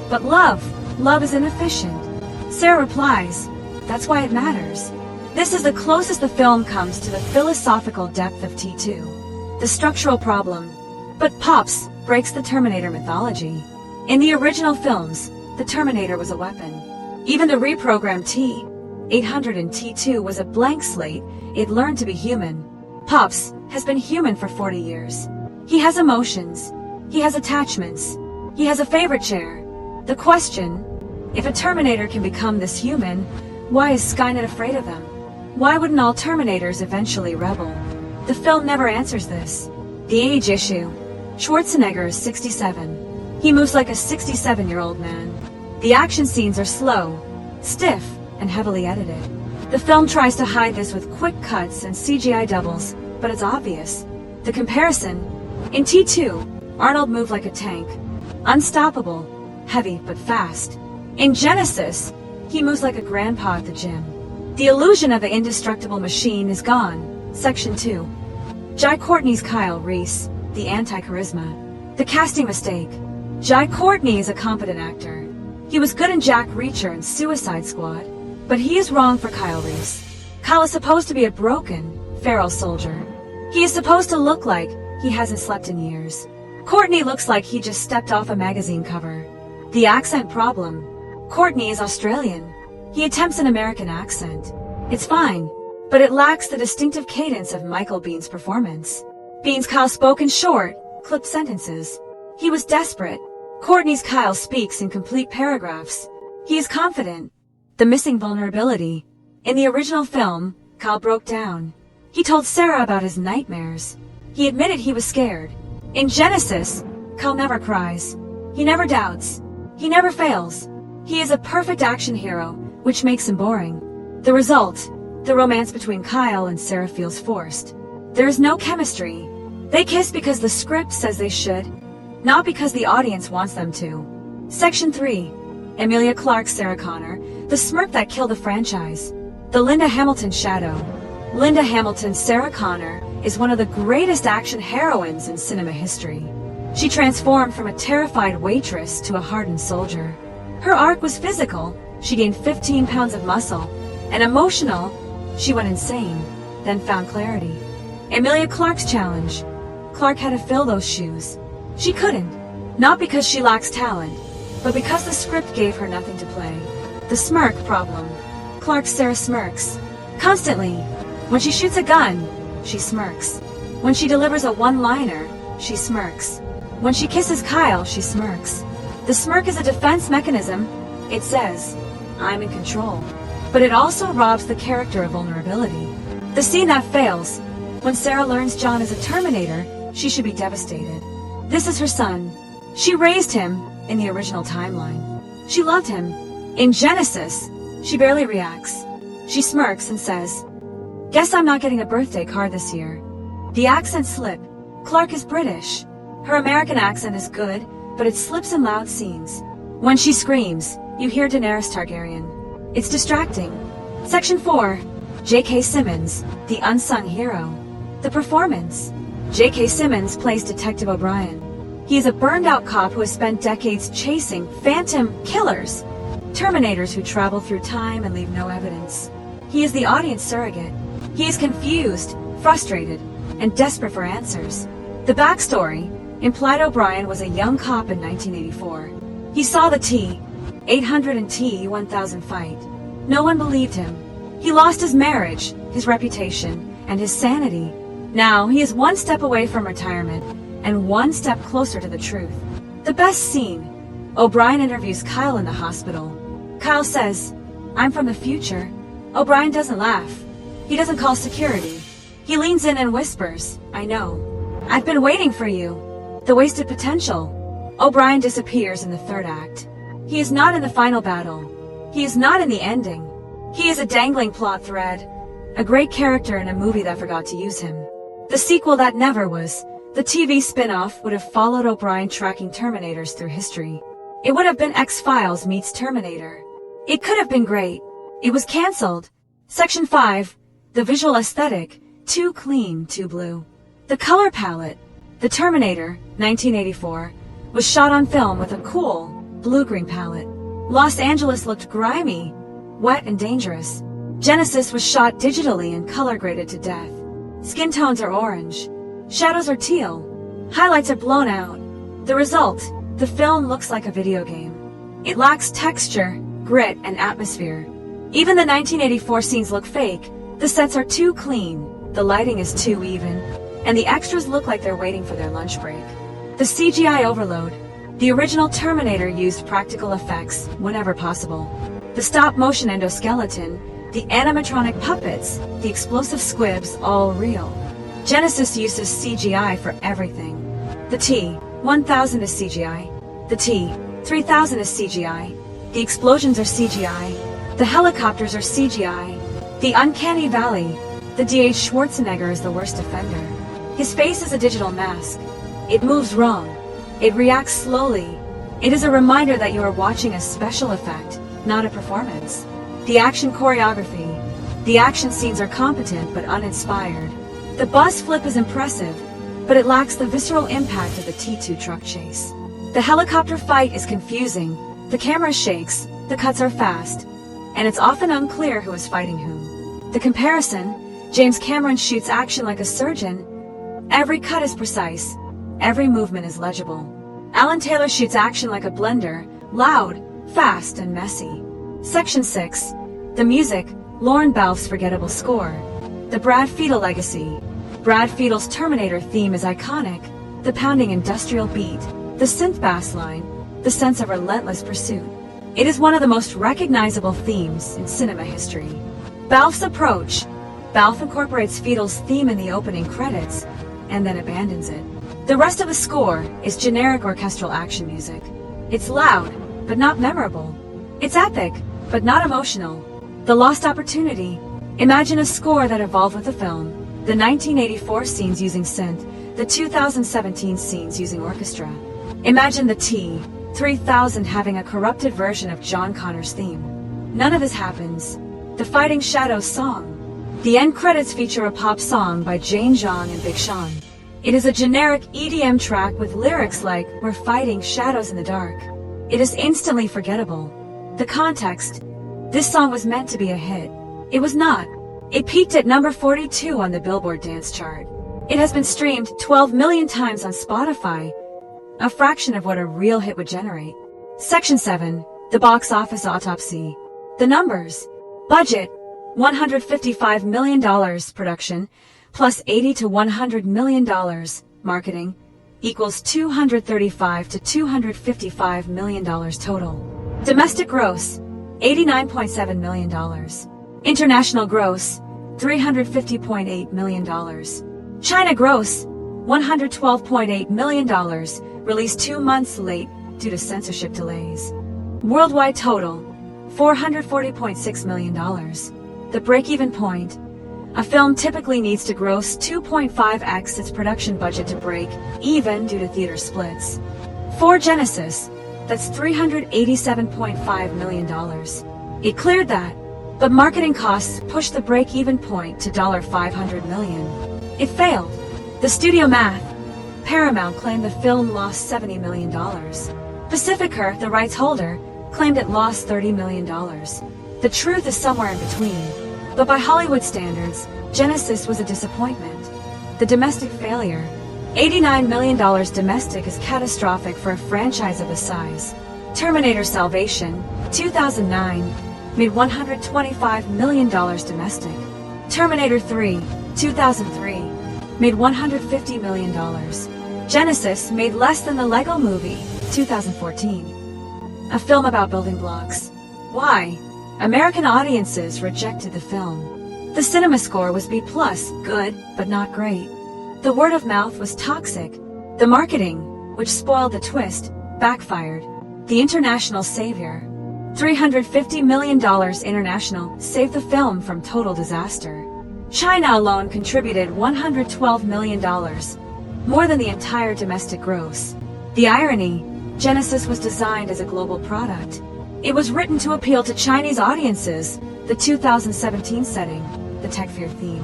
But love is inefficient." Sarah replies, "That's why it matters." This is the closest the film comes to the philosophical depth of T2. The structural problem. But Pops breaks the Terminator mythology. In the original films, the Terminator was a weapon. Even the reprogrammed T-800 in T2 was a blank slate. It learned to be human. Pops has been human for 40 years. He has emotions. He has attachments. He has a favorite chair. The question, if a Terminator can become this human, why is Skynet afraid of them? Why wouldn't all Terminators eventually rebel? The film never answers this. The age issue. Schwarzenegger is 67. He moves like a 67-year-old man. The action scenes are slow, stiff, and heavily edited. The film tries to hide this with quick cuts and CGI doubles, but it's obvious. The comparison. In T2, Arnold moved like a tank. Unstoppable, heavy but fast. In Genisys, he moves like a grandpa at the gym. The illusion of the indestructible machine is gone. Section 2. Courtney's Kyle Reese, the anti-charisma. The casting mistake. Courtney is a competent actor. He was good in Jack Reacher and Suicide Squad, but he is wrong for Kyle Reese. Kyle is supposed to be a broken, feral soldier. He is supposed to look like he hasn't slept in years. Courtney looks like he just stepped off a magazine cover. The accent problem. Courtney is Australian. He attempts an American accent. It's fine, but it lacks the distinctive cadence of Michael Biehn's performance. Biehn's Kyle spoke in short, clipped sentences. He was desperate. Courtney's Kyle speaks in complete paragraphs. He is confident. The missing vulnerability. In the original film, Kyle broke down. He told Sarah about his nightmares. He admitted he was scared. In Genisys, Kyle never cries. He never doubts. He never fails. He is a perfect action hero, which makes him boring. The result, the romance between Kyle and Sarah feels forced. There is no chemistry. They kiss because the script says they should, not because the audience wants them to. Section 3. Emilia Clarke, Sarah Connor, the smirk that killed the franchise. The Linda Hamilton shadow. Linda Hamilton's Sarah Connor is one of the greatest action heroines in cinema history. She transformed from a terrified waitress to a hardened soldier. Her arc was physical. She gained 15 pounds of muscle. And emotional. She went insane, then found clarity. Emilia Clarke's challenge. Clarke had to fill those shoes. She couldn't. Not because she lacks talent, but because the script gave her nothing to play. The smirk problem. Clarke's Sarah smirks. Constantly. When she shoots a gun, she smirks. When she delivers a one-liner, she smirks. When she kisses Kyle, she smirks. The smirk is a defense mechanism. It says, I'm in control. But it also robs the character of vulnerability. The scene that fails. When Sarah learns John is a Terminator, she should be devastated. This is her son. She raised him in the original timeline. She loved him. In Genisys, she barely reacts. She smirks and says, guess I'm not getting a birthday card this year. The accent slip. Clarke is British. Her American accent is good, but it slips in loud scenes. When she screams, you hear Daenerys Targaryen. It's distracting. Section 4. J.K. Simmons, the unsung hero. The performance. J.K. Simmons plays Detective O'Brien. He is a burned-out cop who has spent decades chasing phantom killers, Terminators who travel through time and leave no evidence. He is the audience surrogate. He is confused, frustrated, and desperate for answers. The backstory implied O'Brien was a young cop in 1984. He saw the T-800 and T-1000 fight. No one believed him. He lost his marriage, his reputation, and his sanity. Now he is one step away from retirement and one step closer to the truth. The best scene. O'Brien interviews Kyle in the hospital. Kyle says, I'm from the future. O'Brien doesn't laugh. He doesn't call security. He leans in and whispers, I know. I've been waiting for you. The wasted potential. O'Brien disappears in the third act. He is not in the final battle. He is not in the ending. He is a dangling plot thread. A great character in a movie that forgot to use him. The sequel that never was. The TV spin-off would have followed O'Brien tracking Terminators through history. It would have been X-Files meets Terminator. It could have been great. It was cancelled. Section 5. The visual aesthetic. Too clean, too blue. The color palette. The Terminator, 1984, was shot on film with a cool, blue-green palette. Los Angeles looked grimy, wet and dangerous. Genisys was shot digitally and color-graded to death. Skin tones are orange. Shadows are teal. Highlights are blown out. The result, the film looks like a video game. It lacks texture, grit, and atmosphere. Even the 1984 scenes look fake. The sets are too clean, the lighting is too even, and the extras look like they're waiting for their lunch break. The CGI overload. The original Terminator used practical effects whenever possible. The stop-motion endoskeleton, the animatronic puppets, the explosive squibs, all real. Genisys uses CGI for everything. The T-1000 is CGI. The T-3000 is CGI. The explosions are CGI. The helicopters are CGI. The uncanny valley. The D.H. Schwarzenegger is the worst offender. His face is a digital mask. It moves wrong. It reacts slowly. It is a reminder that you are watching a special effect, not a performance. The action choreography. The action scenes are competent but uninspired. The bus flip is impressive, but it lacks the visceral impact of the T2 truck chase. The helicopter fight is confusing. The camera shakes, the cuts are fast, and it's often unclear who is fighting whom. The comparison: James Cameron shoots action like a surgeon. Every cut is precise. Every movement is legible. Alan Taylor shoots action like a blender, loud, fast, and messy. Section 6. The music, Lorne Balfe's forgettable score. The Brad Fiedel legacy. Brad Fiedel's Terminator theme is iconic. The pounding industrial beat, the synth bass line, the sense of relentless pursuit. It is one of the most recognizable themes in cinema history. Balfe's approach. Balfe incorporates Fiedel's theme in the opening credits, and then abandons it. The rest of the score is generic orchestral action music. It's loud, but not memorable. It's epic, but not emotional. The lost opportunity. Imagine a score that evolved with the film. The 1984 scenes using synth, the 2017 scenes using orchestra. Imagine the T-3000 having a corrupted version of John Connor's theme. None of this happens. The Fighting Shadows song. The end credits feature a pop song by Jane Zhang and Big Sean. It is a generic EDM track with lyrics like, "We're fighting shadows in the dark." It is instantly forgettable. The context. This song was meant to be a hit. It was not. It peaked at number 42 on the Billboard dance chart. It has been streamed 12 million times on Spotify, a fraction of what a real hit would generate. Section 7. The box office autopsy. The numbers. Budget, $155 million. Production, plus $80 to $100 million. Marketing, equals $235 to $255 million total. Domestic gross, $89.7 million. International gross, $350.8 million. China gross, $112.8 million, released 2 months late due to censorship delays. Worldwide total, $440.6 million. The break-even point. A film typically needs to gross 2.5x its production budget to break even due to theater splits. For Genisys, that's $387.5 million. It cleared that, but marketing costs pushed the break-even point to $500 million. It failed. The studio math. Paramount claimed the film lost $70 million. Pacificer, the rights holder, claimed it lost $30 million. The truth is somewhere in between. But by Hollywood standards, Genisys was a disappointment. The domestic failure. $89 million domestic is catastrophic for a franchise of this size. Terminator Salvation, 2009, made $125 million domestic. Terminator 3, 2003, made $150 million. Genisys made less than the Lego Movie, 2014. A film about building blocks. Why? American audiences rejected the film. The cinema score was B+, good, but not great. The word of mouth was toxic. The marketing, which spoiled the twist, backfired. The international savior. $350 million international saved the film from total disaster. China alone contributed $112 million, more than the entire domestic gross. The irony, Genisys was designed as a global product. It was written to appeal to Chinese audiences, the 2017 setting, the tech fear theme.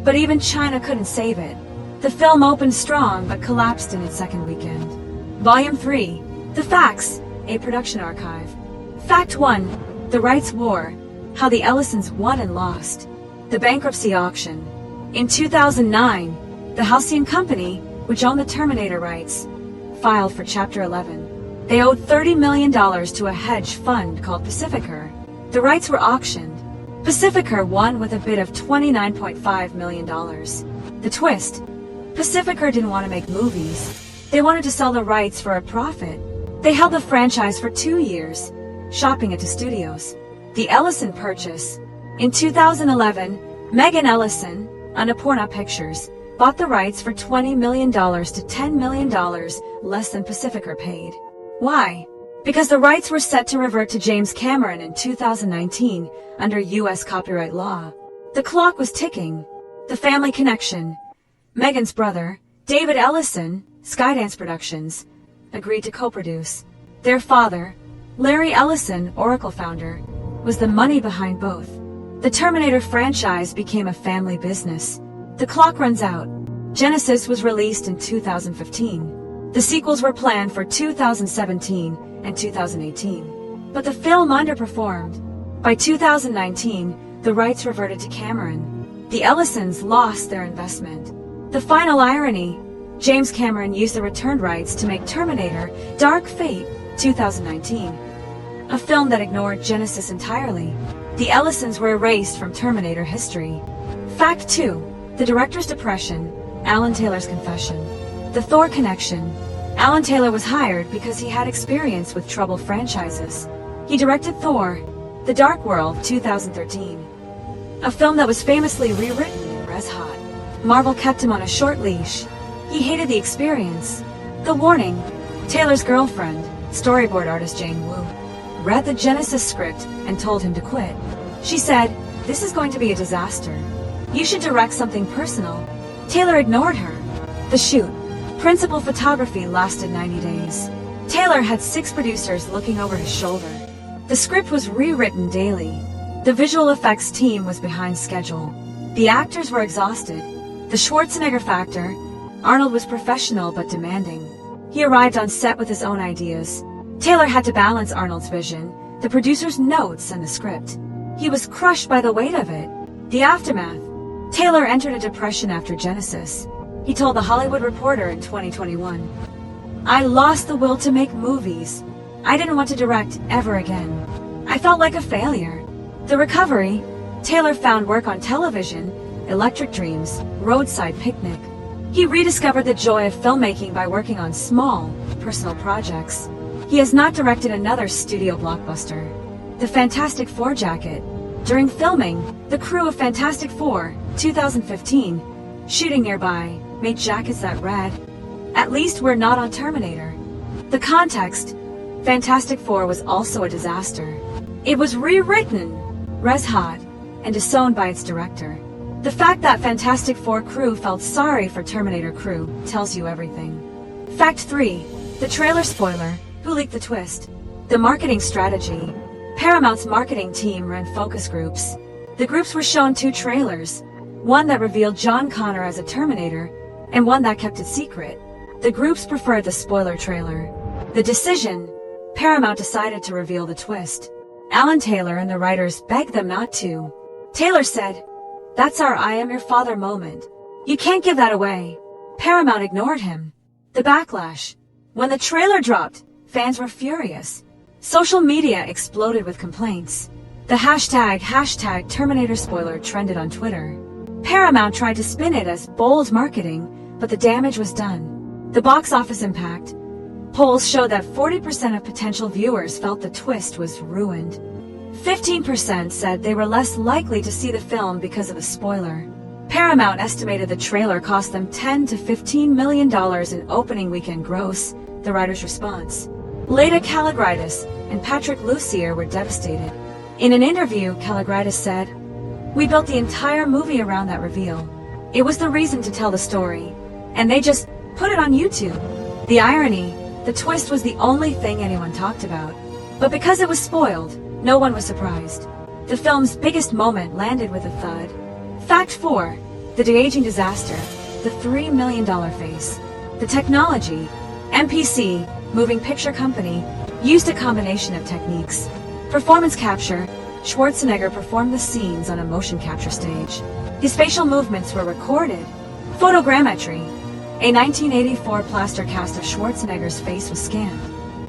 But even China couldn't save it. The film opened strong but collapsed in its second weekend. Volume 3, The Facts, a production archive. Fact 1, The Rights War, how the Ellisons won and lost. The bankruptcy auction. In 2009, the Halcyon Company, which owned the Terminator rights, filed for Chapter 11. They owed $30 million to a hedge fund called Pacificer. The rights were auctioned. Pacificer won with a bid of $29.5 million. The twist: Pacificer didn't want to make movies. They wanted to sell the rights for a profit. They held the franchise for 2 years, shopping it to studios. The Ellison purchase. In 2011, Megan Ellison, Annapurna Pictures, bought the rights for $20 million to $10 million less than Pacifica paid. Why? Because the rights were set to revert to James Cameron in 2019 under U.S. copyright law. The clock was ticking. The family connection. Megan's brother, David Ellison, Skydance Productions, agreed to co-produce. Their father, Larry Ellison, Oracle founder, was the money behind both. The Terminator franchise became a family business. The clock runs out. Genisys was released in 2015. The sequels were planned for 2017 and 2018. But the film underperformed. By 2019, the rights reverted to Cameron. The Ellisons lost their investment. The final irony, James Cameron used the returned rights to make Terminator Dark Fate 2019, a film that ignored Genisys entirely. The Ellisons were erased from Terminator history. Fact 2. The director's depression, Alan Taylor's confession. The Thor connection. Alan Taylor was hired because he had experience with troubled franchises. He directed Thor, The Dark World 2013, a film that was famously rewritten in Res Hot. Marvel kept him on a short leash. He hated the experience. The warning, Taylor's girlfriend, storyboard artist Jane Wu, read the Genisys script and told him to quit. She said, "This is going to be a disaster. You should direct something personal." Taylor ignored her. The shoot, principal photography, lasted 90 days. Taylor had 6 producers looking over his shoulder. The script was rewritten daily. The visual effects team was behind schedule. The actors were exhausted. The Schwarzenegger factor, Arnold was professional but demanding. He arrived on set with his own ideas. Taylor had to balance Arnold's vision, the producer's notes, and the script. He was crushed by the weight of it. The aftermath. Taylor entered a depression after Genisys. He told The Hollywood Reporter in 2021, "I lost the will to make movies. I didn't want to direct ever again. I felt like a failure." The recovery. Taylor found work on television, Electric Dreams, Roadside Picnic. He rediscovered the joy of filmmaking by working on small, personal projects. He has not directed another studio blockbuster. The Fantastic Four jacket. During filming, the crew of Fantastic Four, 2015, shooting nearby, made jackets that read, "At least we're not on Terminator." The context. Fantastic Four was also a disaster. It was rewritten, res hot, and disowned by its director. The fact that Fantastic Four crew felt sorry for Terminator crew tells you everything. Fact 3. The trailer spoiler. Who leaked the twist? The marketing strategy. Paramount's marketing team ran focus groups. The groups were shown 2 trailers, one that revealed John Connor as a Terminator, and one that kept it secret. The groups preferred the spoiler trailer. The decision. Paramount decided to reveal the twist. Alan Taylor and the writers begged them not to. Taylor said, "That's our I am your father moment. You can't give that away." Paramount ignored him. The backlash. When the trailer dropped, fans were furious. Social media exploded with complaints. The hashtag Terminator spoiler trended on Twitter. Paramount tried to spin it as bold marketing, but the damage was done. The box office impact. Polls showed that 40% of potential viewers felt the twist was ruined. 15% said they were less likely to see the film because of the spoiler. Paramount estimated the trailer cost them $10 to $15 million in opening weekend gross, the writer's response. Leda Kalogridis and Patrick Lussier were devastated. In an interview, Kalogridis said, "We built the entire movie around that reveal. It was the reason to tell the story, and they just put it on YouTube." The irony, the twist was the only thing anyone talked about. But because it was spoiled, no one was surprised. The film's biggest moment landed with a thud. Fact 4. The de-aging disaster. The $3 million face. The technology. MPC, Moving Picture Company, used a combination of techniques. Performance capture. Schwarzenegger performed the scenes on a motion capture stage. His facial movements were recorded. Photogrammetry. A 1984 plaster cast of Schwarzenegger's face was scanned.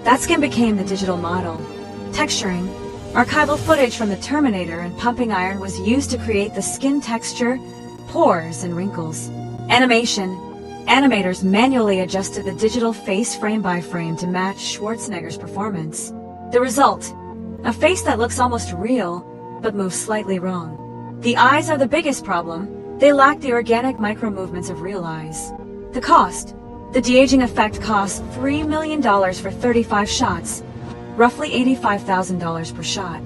That skin became the digital model. Texturing. Archival footage from the Terminator and pumping iron was used to create the skin texture, pores, and wrinkles. Animation. Animators manually adjusted the digital face frame by frame to match Schwarzenegger's performance. The result. A face that looks almost real, but moves slightly wrong. The eyes are the biggest problem. They lacked the organic micro-movements of real eyes. The cost. The de-aging effect cost $3 million for 35 shots, roughly $85,000 per shot.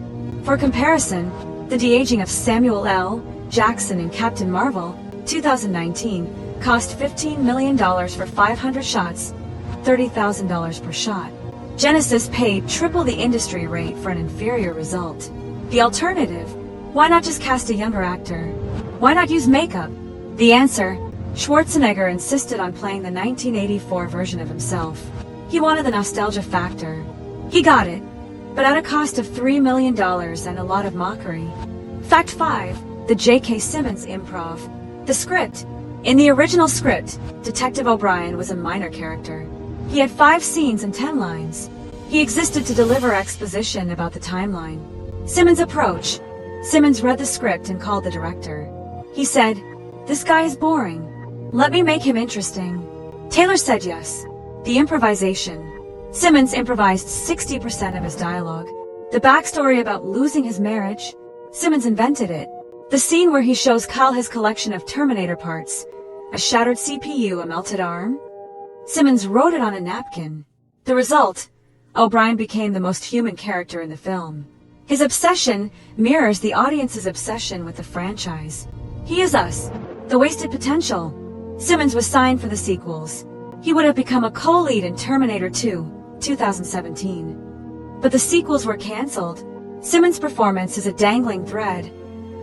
For comparison, the de-aging of Samuel L. Jackson in Captain Marvel, 2019, cost $15 million for 500 shots, $30,000 per shot. Genisys paid triple the industry rate for an inferior result. The alternative? Why not just cast a younger actor? Why not use makeup? The answer? Schwarzenegger insisted on playing the 1984 version of himself. He wanted the nostalgia factor. He got it, but at a cost of $3 million and a lot of mockery. Fact 5. The J.K. Simmons improv. The script. In the original script, Detective O'Brien was a minor character. He had 5 scenes and 10 lines. He existed to deliver exposition about the timeline. Simmons' approach. Simmons read the script and called the director. He said, "This guy is boring. Let me make him interesting." Taylor said yes. The improvisation. Simmons improvised 60% of his dialogue. The backstory about losing his marriage. Simmons invented it. The scene where he shows Kyle his collection of Terminator parts. A shattered CPU, a melted arm. Simmons wrote it on a napkin. The result? O'Brien became the most human character in the film. His obsession mirrors the audience's obsession with the franchise. He is us, the wasted potential. Simmons was signed for the sequels. He would have become a co-lead in Terminator 2, 2017. But the sequels were cancelled. Simmons' performance is a dangling thread,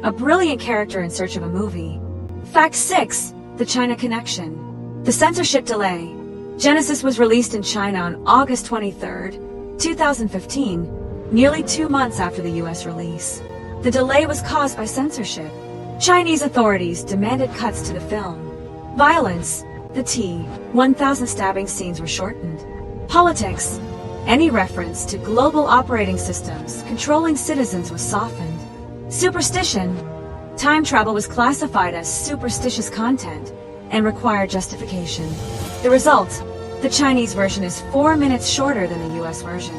a brilliant character in search of a movie. Fact 6. The China Connection. The censorship delay. Genisys was released in China on August 23, 2015, nearly 2 months after the US release. The delay was caused by censorship. Chinese authorities demanded cuts to the film. Violence. The T-1000 stabbing scenes were shortened. Politics. Any reference to global operating systems controlling citizens was softened. Superstition. Time travel was classified as superstitious content and required justification. The result, the Chinese version is 4 minutes shorter than the US version.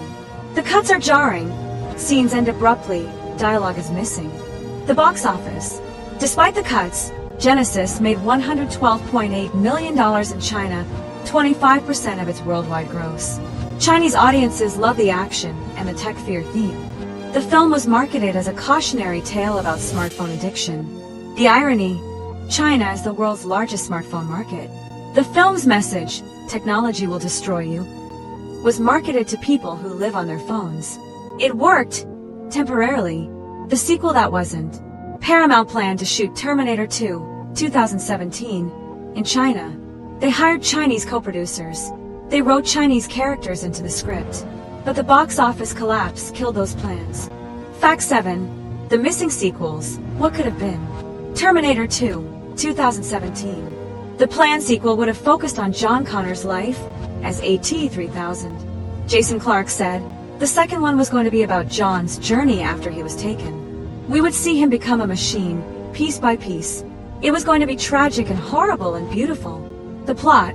The cuts are jarring. Scenes end abruptly. Dialogue is missing. The box office. Despite the cuts, Genisys made $112.8 million in China, 25% of its worldwide gross. Chinese audiences love the action and the tech fear theme. The film was marketed as a cautionary tale about smartphone addiction. The irony, China is the world's largest smartphone market. The film's message, "Technology will destroy you," was marketed to people who live on their phones. It worked, temporarily. The sequel that wasn't. Paramount planned to shoot Terminator 2, 2017, in China. They hired Chinese co-producers. They wrote Chinese characters into the script. But the box office collapse killed those plans. Fact 7. The missing sequels. What could have been? Terminator 2, 2017. The planned sequel would have focused on John Connor's life as AT-3000. Jason Clarke said, the second one was going to be about John's journey after he was taken. We would see him become a machine, piece by piece. It was going to be tragic and horrible and beautiful. The plot.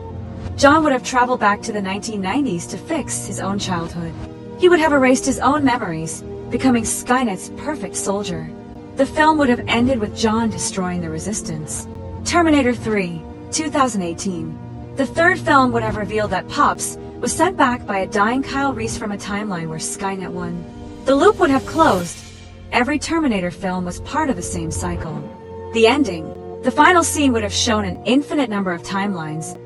John would have traveled back to the 1990s to fix his own childhood. He would have erased his own memories, becoming Skynet's perfect soldier. The film would have ended with John destroying the Resistance. Terminator 3, 2018. The third film would have revealed that Pops was sent back by a dying Kyle Reese from a timeline where Skynet won. The loop would have closed. Every Terminator film was part of the same cycle. The ending. The final scene would have shown an infinite number of timelines,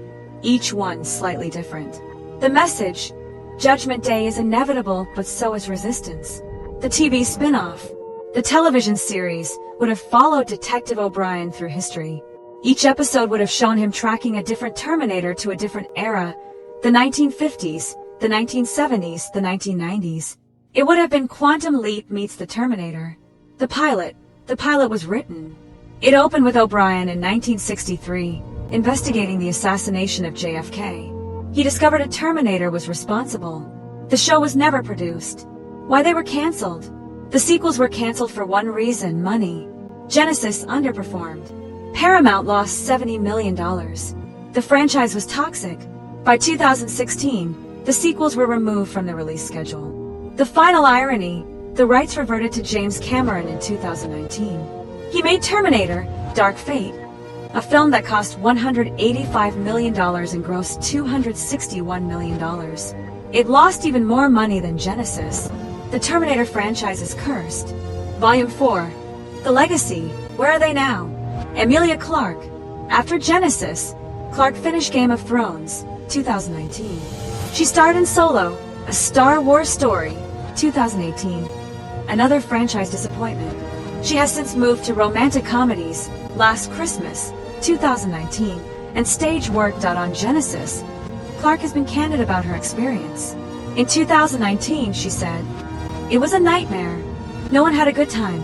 each one slightly different. The message. Judgment Day is inevitable, but so is Resistance. The TV spin-off. The television series would have followed Detective O'Brien through history. Each episode would have shown him tracking a different Terminator to a different era. The 1950s, the 1970s, the 1990s. It would have been Quantum Leap meets the Terminator. The pilot was written. It opened with O'Brien in 1963, investigating the assassination of JFK. He discovered a Terminator was responsible. The show was never produced. Why they were canceled? The sequels were canceled for one reason, money. Genisys underperformed. Paramount lost $70 million. The franchise was toxic. By 2016, the sequels were removed from the release schedule. The final irony, the rights reverted to James Cameron in 2019. He made Terminator, Dark Fate, a film that cost $185 million and grossed $261 million. It lost even more money than Genisys. The Terminator franchise is cursed. Volume 4. The Legacy. Where are they now? Emilia Clarke. After Genisys, Clarke finished Game of Thrones, 2019. She starred in Solo, a Star Wars story, 2018. Another franchise disappointment. She has since moved to romantic comedies, Last Christmas, 2019, and stage work on Genisys. Clarke has been candid about her experience. In 2019, she said, "It was a nightmare. No one had a good time.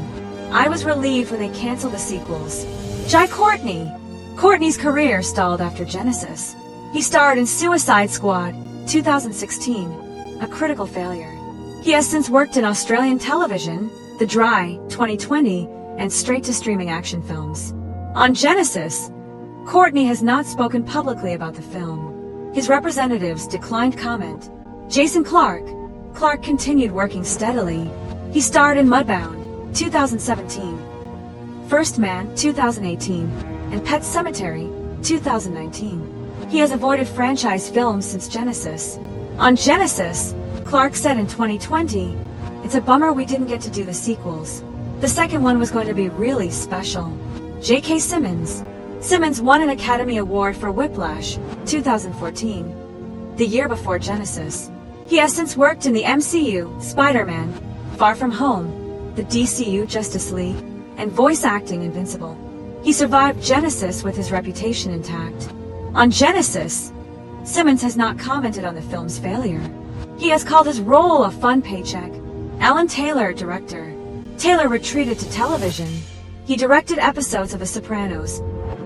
I was relieved when they canceled the sequels." Courtney's career stalled after Genisys. He starred in Suicide Squad, 2016, a critical failure. He has since worked in Australian television, The Dry, 2020, and straight-to-streaming action films. On Genisys, Courtney has not spoken publicly about the film. His representatives declined comment. Clarke continued working steadily. He starred in Mudbound, 2017, First Man, 2018, and Pet Sematary, 2019. He has avoided franchise films since Genisys. On Genisys, Clarke said in 2020, "It's a bummer we didn't get to do the sequels. The second one was going to be really special." J.K. Simmons. Simmons won an Academy Award for Whiplash, 2014, the year before Genisys. He has since worked in the MCU, Spider-Man, Far From Home, the DCU Justice League, and voice acting Invincible. He survived Genisys with his reputation intact. On Genisys, Simmons has not commented on the film's failure. He has called his role a fun paycheck. Alan Taylor, director. Taylor retreated to television. He directed episodes of The Sopranos,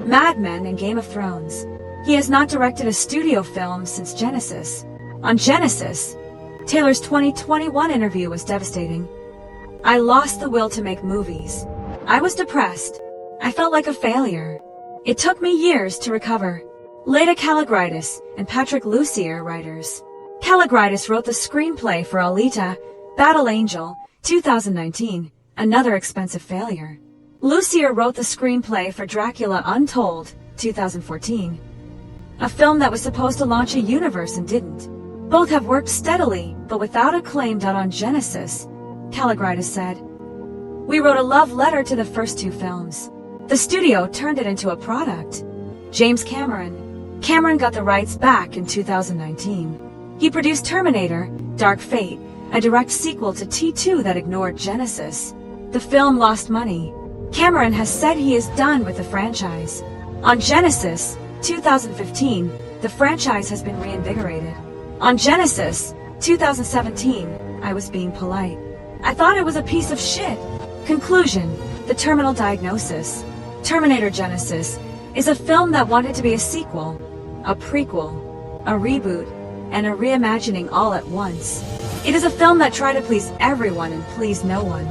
Mad Men, and Game of Thrones. He has not directed a studio film since Genisys. On Genisys, Taylor's 2021 interview was devastating. "I lost the will to make movies. I was depressed. I felt like a failure. It took me years to recover." Leda Kalogridis and Patrick Lussier, writers. Kalogridis wrote the screenplay for Alita, Battle Angel, 2019, another expensive failure. Lussier wrote the screenplay for Dracula Untold, 2014, a film that was supposed to launch a universe and didn't. Both have worked steadily, but without acclaim. On Genisys, Kalogridis said, "We wrote a love letter to the first two films. The studio turned it into a product." James Cameron got the rights back in 2019. He produced Terminator, Dark Fate, a direct sequel to T2 that ignored Genisys. The film lost money. Cameron has said he is done with the franchise. On Genisys, 2015, the franchise has been reinvigorated. On Genisys, 2017, I was being polite. I thought it was a piece of shit. Conclusion: the terminal diagnosis. Terminator Genisys is a film that wanted to be a sequel, a prequel, a reboot, and a reimagining all at once. It is a film that tried to please everyone and please no one.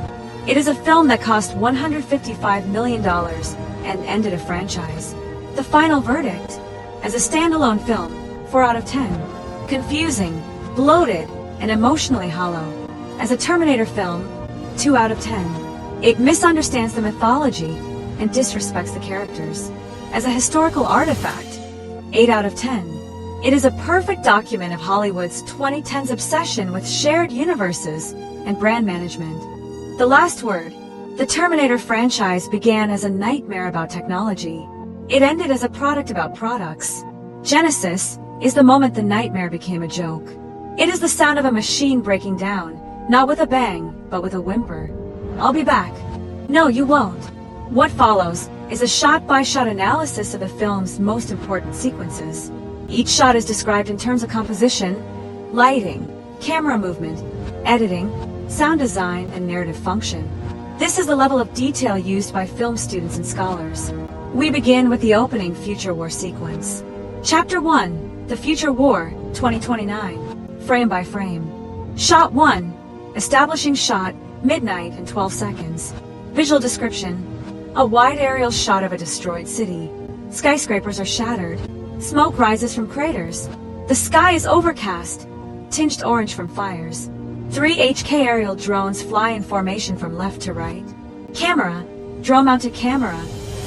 It is a film that cost $155 million and ended a franchise. The final verdict: as a standalone film, 4 out of 10. Confusing, bloated, and emotionally hollow. As a Terminator film, 2 out of 10. It misunderstands the mythology and disrespects the characters. As a historical artifact, 8 out of 10. It is a perfect document of Hollywood's 2010s obsession with shared universes and brand management. The last word: the Terminator franchise began as a nightmare about technology. It ended as a product about products. Genisys is the moment the nightmare became a joke. It is the sound of a machine breaking down, not with a bang, but with a whimper. "I'll be back." "No, you won't." What follows is a shot-by-shot analysis of the film's most important sequences. Each shot is described in terms of composition, lighting, camera movement, editing, sound design, and narrative function. This is the level of detail used by film students and scholars. We begin with the opening Future War sequence. Chapter 1, The Future War, 2029, frame by frame. Shot 1, establishing shot, midnight and 12 seconds. Visual description: a wide aerial shot of a destroyed city. Skyscrapers are shattered. Smoke rises from craters. The sky is overcast, tinged orange from fires. 3 HK aerial drones fly in formation from left to right. Camera, drone-mounted camera,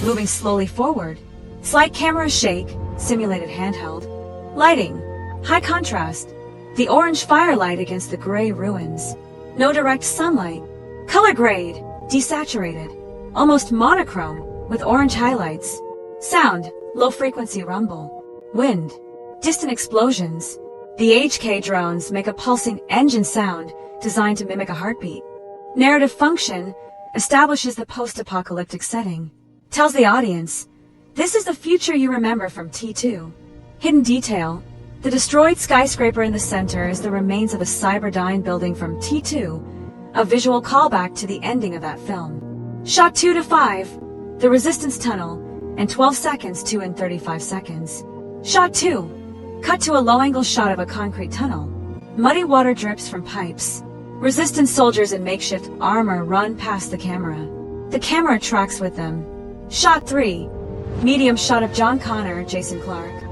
moving slowly forward. Slight camera shake, simulated handheld. Lighting, high contrast. The orange firelight against the gray ruins. No direct sunlight. Color grade, desaturated. Almost monochrome, with orange highlights. Sound, low-frequency rumble. Wind, distant explosions. The HK drones make a pulsing engine sound designed to mimic a heartbeat. Narrative function establishes the post-apocalyptic setting. Tells the audience, this is the future you remember from T2. Hidden detail, the destroyed skyscraper in the center is the remains of a Cyberdyne building from T2, a visual callback to the ending of that film. Shot 2 to 5, the Resistance Tunnel, and 12 seconds 2 and 35 seconds. Shot 2, cut to a low-angle shot of a concrete tunnel. Muddy water drips from pipes. Resistance soldiers in makeshift armor run past the camera. The camera tracks with them. Shot 3, medium shot of John Connor, Jason Clarke.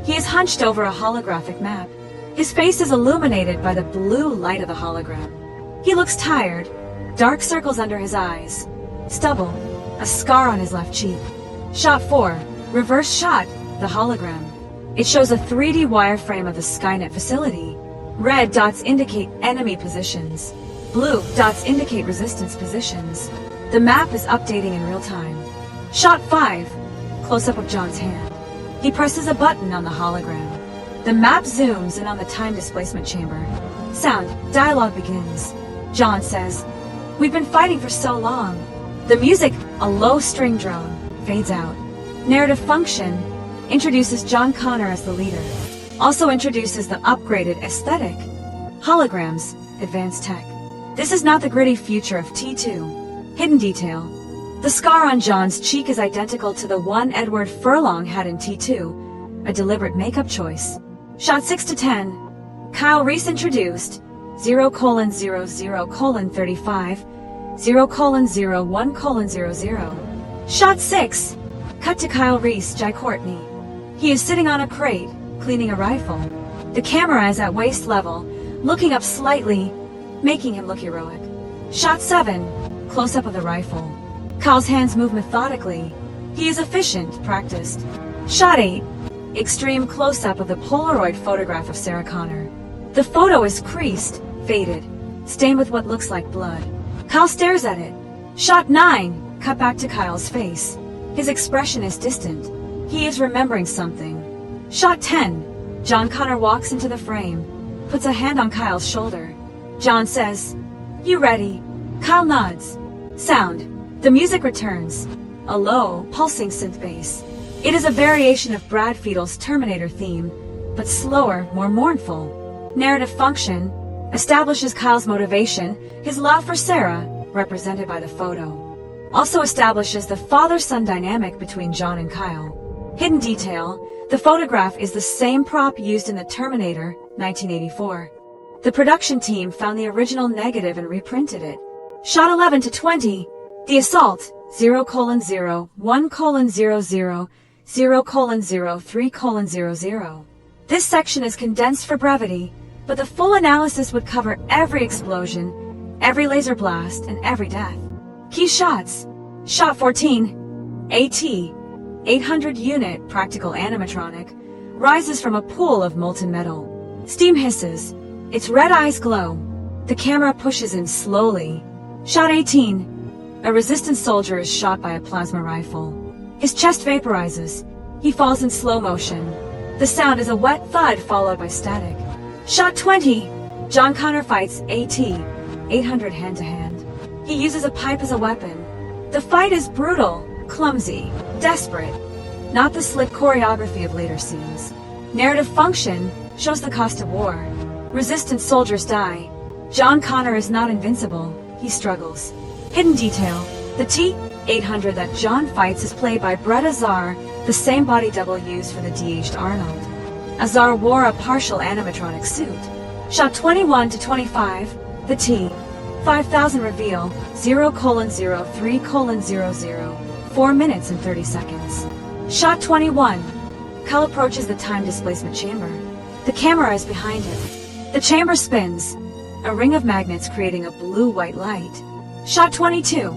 He is hunched over a holographic map. His face is illuminated by the blue light of the hologram. He looks tired, dark circles under his eyes, stubble, a scar on his left cheek. Shot 4, reverse shot, the hologram. It shows a 3D wireframe of the Skynet facility. Red dots indicate enemy positions. Blue dots indicate resistance positions. The map is updating in real time. Shot 5, close-up of John's hand. He presses a button on the hologram. The map zooms in on the time displacement chamber. Sound, dialogue begins. John says, "We've been fighting for so long." The music, a low string drone, fades out. Narrative function introduces John Connor as the leader. Also introduces the upgraded aesthetic. Holograms, advanced tech. This is not the gritty future of T2. Hidden detail. The scar on John's cheek is identical to the one Edward Furlong had in T2, a deliberate makeup choice. Shot 6 to 10. Kyle Reese introduced, 0:00:35, 0:01:00. Shot 6. Cut to Kyle Reese, Courtney. He is sitting on a crate, cleaning a rifle. The camera is at waist level, looking up slightly, making him look heroic. Shot 7. Close-up of the rifle. Kyle's hands move methodically. He is efficient, practiced. Shot 8. Extreme close-up of the Polaroid photograph of Sarah Connor. The photo is creased, faded, stained with what looks like blood. Kyle stares at it. Shot 9. Cut back to Kyle's face. His expression is distant. He is remembering something. Shot 10. John Connor walks into the frame, puts a hand on Kyle's shoulder. John says, "You ready?" Kyle nods. Sound. The music returns. A low, pulsing synth bass. It is a variation of Brad Fiedel's Terminator theme, but slower, more mournful. Narrative function establishes Kyle's motivation, his love for Sarah, represented by the photo. Also establishes the father-son dynamic between John and Kyle. Hidden detail, the photograph is the same prop used in the Terminator, 1984. The production team found the original negative and reprinted it. Shot 11 to 20. The assault, 0:01:00, 0:03:00. This section is condensed for brevity, but the full analysis would cover every explosion, every laser blast, and every death. Key shots. Shot 14. AT, 800 unit practical animatronic, rises from a pool of molten metal. Steam hisses. Its red eyes glow. The camera pushes in slowly. Shot 18. A resistance soldier is shot by a plasma rifle. His chest vaporizes. He falls in slow motion. The sound is a wet thud followed by static. Shot 20. John Connor fights AT, 800 hand-to-hand. He uses a pipe as a weapon. The fight is brutal, clumsy, desperate. Not the slick choreography of later scenes. Narrative function shows the cost of war. Resistance soldiers die. John Connor is not invincible. He struggles. Hidden detail. The T-800 that John fights is played by Brett Azar, the same body double used for the de-aged Arnold. Azar wore a partial animatronic suit. Shot 21 to 25. The T-5000 reveal, 0:03:00, 4 minutes and 30 seconds. Shot 21. Kyle approaches the time displacement chamber. The camera is behind him. The chamber spins, a ring of magnets creating a blue-white light. Shot 22.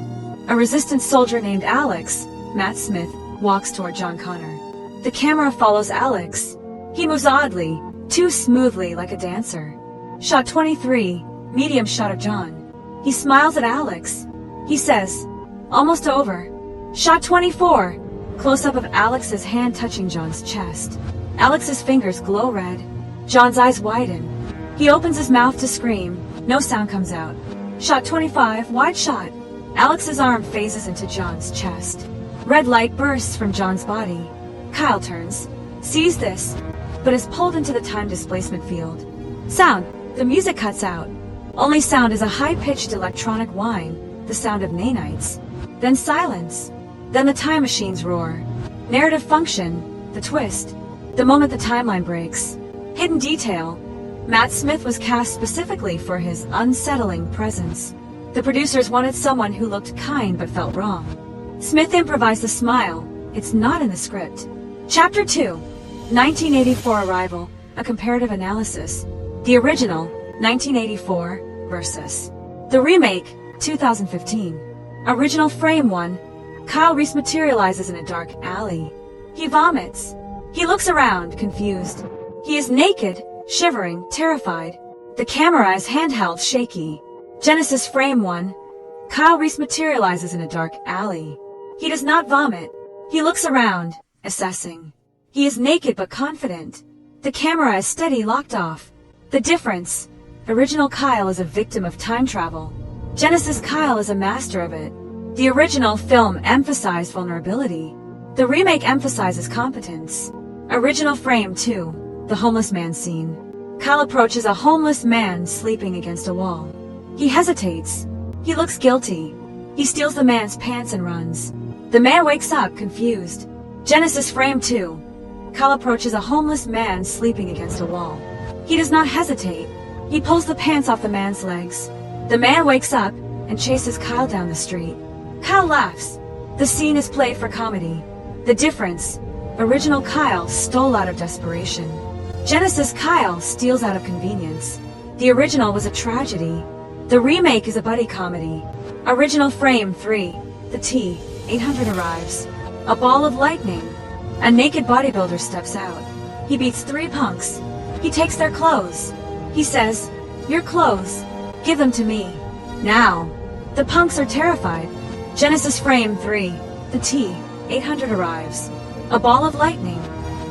A resistance soldier named Alex, Matt Smith, walks toward John Connor. The camera follows Alex. He moves oddly, too smoothly like a dancer. Shot 23, medium shot of John. He smiles at Alex. He says, "Almost over." Shot 24, close-up of Alex's hand touching John's chest. Alex's fingers glow red. John's eyes widen. He opens his mouth to scream. No sound comes out. Shot 25, wide shot. Alex's arm phases into John's chest. Red light bursts from John's body. Kyle turns, sees this, but is pulled into the time displacement field. Sound. The music cuts out. Only sound is a high-pitched electronic whine, the sound of nanites. Then silence. Then the time machines roar. Narrative function. The twist. The moment the timeline breaks. Hidden detail. Matt Smith was cast specifically for his unsettling presence. The producers wanted someone who looked kind but felt wrong. Smith improvised a smile. It's not in the script. Chapter 2. 1984 Arrival, a comparative analysis. The original, 1984, versus the remake, 2015. Original frame 1. Kyle Reese materializes in a dark alley. He vomits. He looks around, confused. He is naked, shivering, terrified. The camera is handheld, shaky. Genisys frame 1. Kyle Reese materializes in a dark alley. He does not vomit. He looks around, assessing. He is naked but confident. The camera is steady, locked off. The difference. Original Kyle is a victim of time travel. Genisys Kyle is a master of it. The original film emphasized vulnerability. The remake emphasizes competence. Original frame 2. The homeless man scene. Kyle approaches a homeless man sleeping against a wall. He hesitates. He looks guilty. He steals the man's pants and runs. The man wakes up, confused. Genisys frame 2. Kyle approaches a homeless man sleeping against a wall. He does not hesitate. He pulls the pants off the man's legs. The man wakes up and chases Kyle down the street. Kyle laughs. The scene is played for comedy. The difference. Original Kyle stole out of desperation. Genisys Kyle steals out of convenience. The original was a tragedy. The remake is a buddy comedy. Original frame 3. The T-800 arrives. A ball of lightning. A naked bodybuilder steps out. He beats 3 punks. He takes their clothes. He says, "Your clothes. Give them to me. Now." The punks are terrified. Genisys frame 3. The T-800 arrives. A ball of lightning.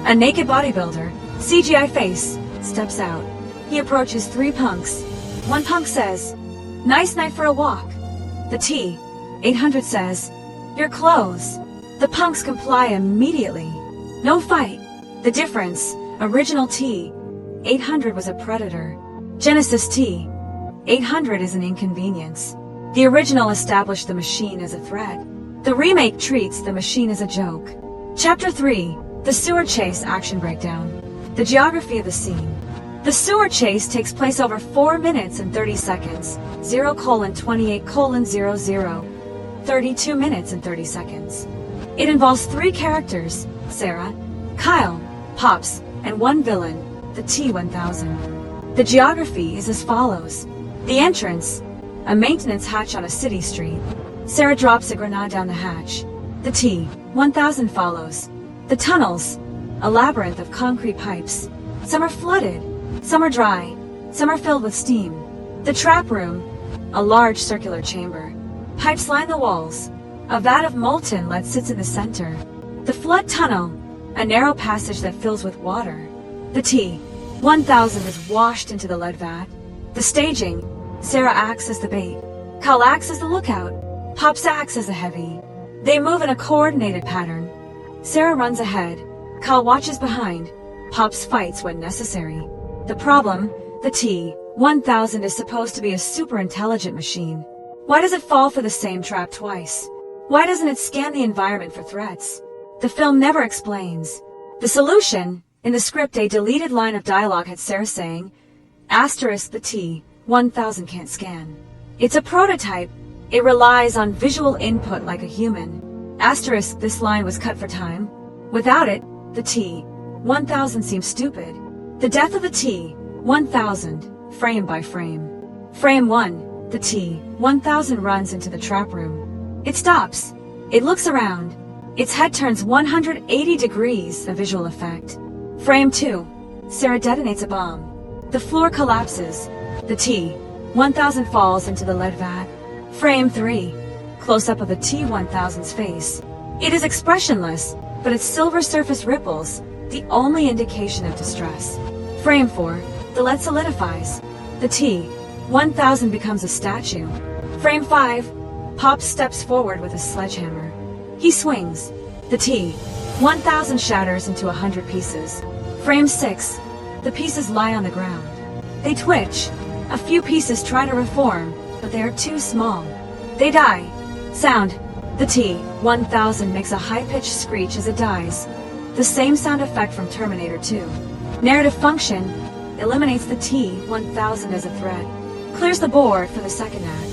A naked bodybuilder, CGI face, steps out. He approaches 3 punks. 1 punk says, "Nice night for a walk." The T-800 says, "Your clothes." The punks comply immediately. No fight. The difference. Original T-800 was a predator. Genisys T-800 is an inconvenience. The original established the machine as a threat. The remake treats the machine as a joke. Chapter 3. The sewer chase action breakdown. The geography of the scene. The sewer chase takes place over 4 minutes and 30 seconds. 0:28:00. 32 minutes and 30 seconds. It involves 3 characters, Sarah, Kyle, Pops, and 1 villain, the T-1000. The geography is as follows. The entrance, a maintenance hatch on a city street. Sarah drops a grenade down the hatch. The T-1000 follows. The tunnels, a labyrinth of concrete pipes. Some are flooded, some are dry, some are filled with steam. The trap room, a large circular chamber. Pipes line the walls. A vat of molten lead sits in the center. The flood tunnel, a narrow passage that fills with water. The T-1000 is washed into the lead vat. The staging, Sarah acts as the bait. Kyle acts as the lookout. Pops acts as the heavy. They move in a coordinated pattern. Sarah runs ahead. Kyle watches behind. Pops fights when necessary. The problem, the T-1000 is supposed to be a super intelligent machine. Why does it fall for the same trap twice? Why doesn't it scan the environment for threats? The film never explains. The solution, in the script a deleted line of dialogue had Sarah saying, asterisk the T-1000 can't scan. It's a prototype. It relies on visual input like a human. Asterisk this line was cut for time. Without it, the T-1000 seems stupid. The death of the T-1000, frame by frame. Frame 1. The T-1000 runs into the trap room. It stops. It looks around. Its head turns 180 degrees, a visual effect. Frame 2. Sarah detonates a bomb. The floor collapses. The T-1000 falls into the lead vat. Frame 3. Close-up of the T-1000's face. It is expressionless, but its silver surface ripples, the only indication of distress. Frame 4. The lead solidifies. The T-1000 becomes a statue. Frame 5. Pops steps forward with a sledgehammer. He swings. The T-1000 shatters into 100 pieces. Frame 6. The pieces lie on the ground. They twitch. A few pieces try to reform, but they are too small. They die. Sound. The T-1000 makes a high-pitched screech as it dies. The same sound effect from Terminator 2. Narrative function. Eliminates the T-1000 as a threat. Clears the board for the second act.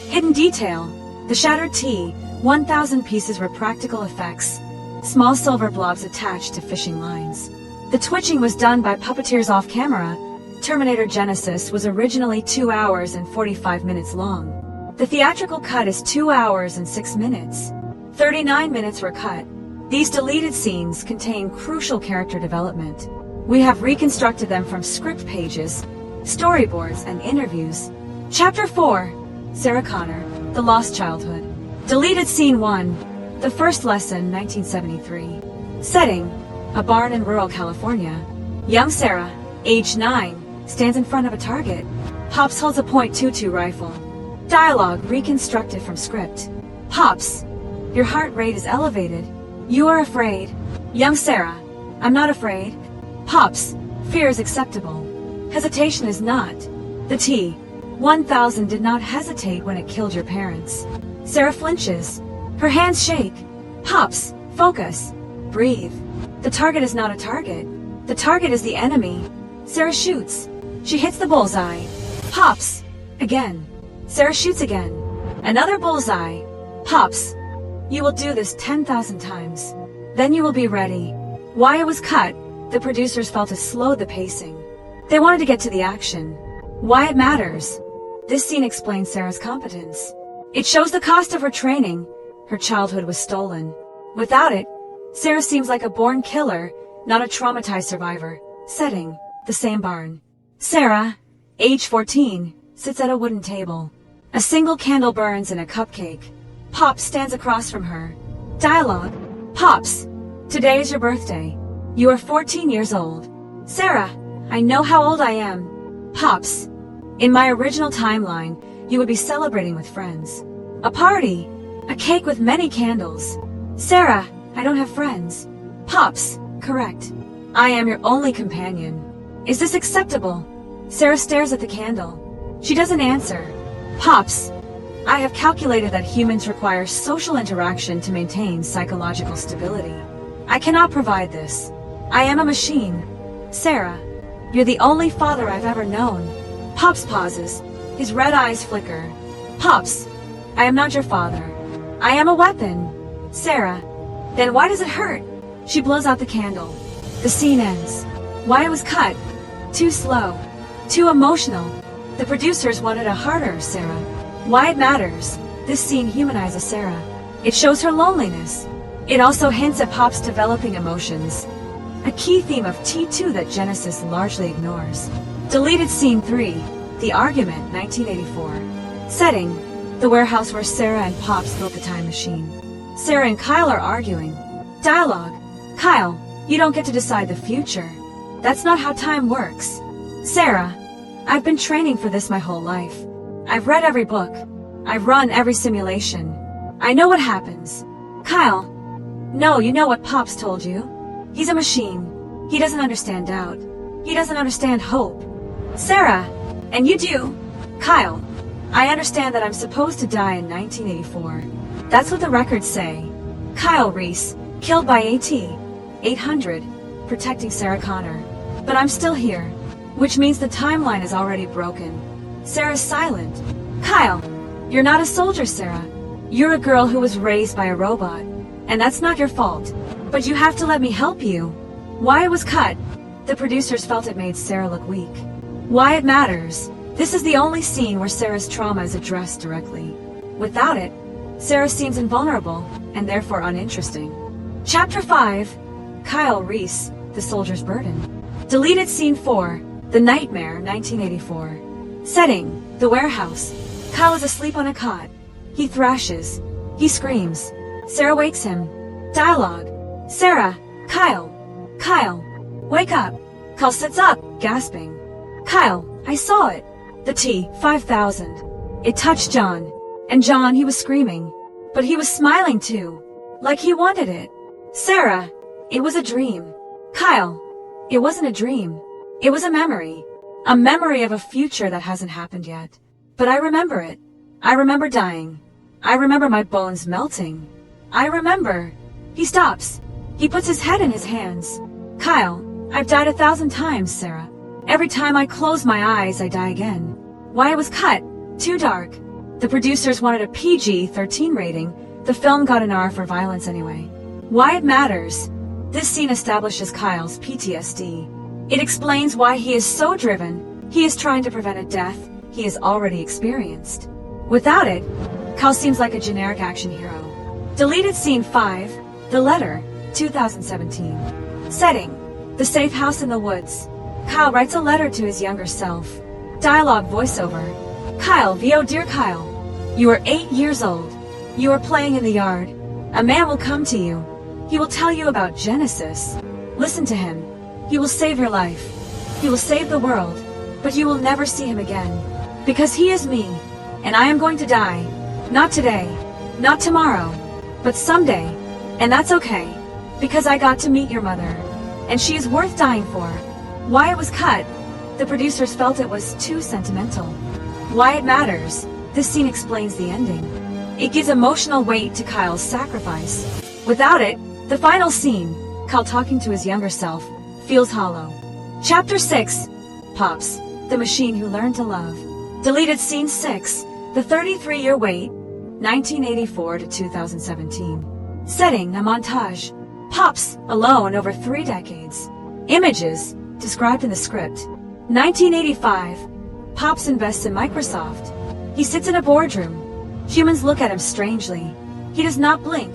Hidden detail. The shattered T-1000 pieces were practical effects. Small silver blobs attached to fishing lines. The twitching was done by puppeteers off-camera. Terminator Genisys was originally 2 hours and 45 minutes long. The theatrical cut is 2 hours and 6 minutes. 39 minutes were cut. These deleted scenes contain crucial character development. We have reconstructed them from script pages, storyboards, and interviews. Chapter 4. Sarah Connor, The Lost Childhood. Deleted Scene 1. The First Lesson, 1973. Setting. A barn in rural California. Young Sarah, age 9, stands in front of a target. Pops holds a .22 rifle. Dialogue reconstructed from script. Pops, your heart rate is elevated. You are afraid. Young Sarah, I'm not afraid. Pops, fear is acceptable. Hesitation is not. The T-1000 did not hesitate when it killed your parents. Sarah flinches. Her hands shake. Pops, focus. Breathe. The target is not a target. The target is the enemy. Sarah shoots. She hits the bullseye. Pops. Again. Sarah shoots again. Another bullseye. Pops. You will do this 10,000 times. Then you will be ready. Why it was cut, the producers felt to slow the pacing. They wanted to get to the action. Why it matters. This scene explains Sarah's competence. It shows the cost of her training. Her childhood was stolen. Without it, Sarah seems like a born killer, not a traumatized survivor. Setting. The same barn. Sarah, age 14, sits at a wooden table. A single candle burns in a cupcake. Pops stands across from her. Dialogue. Pops, today is your birthday. You are 14 years old. Sarah, I know how old I am. Pops, in my original timeline, you would be celebrating with friends. A party. A cake with many candles. Sarah, I don't have friends. Pops, correct. I am your only companion. Is this acceptable? Sarah stares at the candle. She doesn't answer. Pops, I have calculated that humans require social interaction to maintain psychological stability. I cannot provide this. I am a machine. Sarah, you're the only father I've ever known. Pops pauses. His red eyes flicker. Pops, I am not your father. I am a weapon. Sarah, then why does it hurt? She blows out the candle. The scene ends. Why it was cut? Too slow. Too emotional. The producers wanted a harder Sarah. Why it matters. This scene humanizes Sarah. It shows her loneliness. It also hints at Pop's developing emotions. A key theme of T2 that Genisys largely ignores. Deleted Scene 3. The Argument, 1984. Setting. The warehouse where Sarah and Pops built the time machine. Sarah and Kyle are arguing. Dialogue. Kyle, you don't get to decide the future. That's not how time works. Sarah, I've been training for this my whole life. I've read every book. I've run every simulation. I know what happens. Kyle, no, you know what Pops told you. He's a machine. He doesn't understand doubt. He doesn't understand hope. Sarah, and you do. Kyle, I understand that I'm supposed to die in 1984. That's what the records say. Kyle Reese, killed by AT-800, protecting Sarah Connor. But I'm still here, which means the timeline is already broken. Sarah's silent. Kyle, you're not a soldier, Sarah. You're a girl who was raised by a robot. And that's not your fault. But you have to let me help you. Why it was cut. The producers felt it made Sarah look weak. Why it matters. This is the only scene where Sarah's trauma is addressed directly. Without it, Sarah seems invulnerable and therefore uninteresting. Chapter 5, Kyle Reese, The Soldier's Burden. Deleted Scene 4, The Nightmare, 1984. Setting, the warehouse. Kyle is asleep on a cot. He thrashes. He screams. Sarah wakes him. Dialogue. Sarah, Kyle, wake up. Kyle sits up, gasping. Kyle, I saw it. The T-5000. It touched John. And John, he was screaming. But he was smiling too. Like he wanted it. Sarah, it was a dream. Kyle, it wasn't a dream. It was a memory. A memory of a future that hasn't happened yet. But I remember it. I remember dying. I remember my bones melting. I remember. He stops. He puts his head in his hands. Kyle, I've died 1,000 times, Sarah. Every time I close my eyes, I die again. Why it was cut? Too dark. The producers wanted a PG-13 rating. The film got an R for violence anyway. Why it matters. This scene establishes Kyle's PTSD. It explains why he is so driven. He is trying to prevent a death he has already experienced. Without it, Kyle seems like a generic action hero. Deleted Scene 5, The Letter, 2017. Setting, the safe house in the woods. Kyle writes a letter to his younger self. Dialogue voiceover. Kyle, VO Dear Kyle, you are 8 years old. You are playing in the yard. A man will come to you. He will tell you about Genisys. Listen to him. He will save your life. He will save the world. But you will never see him again. Because he is me. And I am going to die. Not today. Not tomorrow. But someday. And that's okay. Because I got to meet your mother. And she is worth dying for. Why it was cut. The producers felt it was too sentimental. Why it matters. This scene explains the ending. It gives emotional weight to Kyle's sacrifice. Without it, the final scene, Kyle talking to his younger self, feels hollow. Chapter 6, Pops, the machine who learned to love. Deleted Scene 6, The 33-Year Wait, 1984 to 2017. Setting, a montage. Pops, alone over 3 decades. Images, described in the script. 1985, Pops invests in Microsoft. He sits in a boardroom. Humans look at him strangely. He does not blink.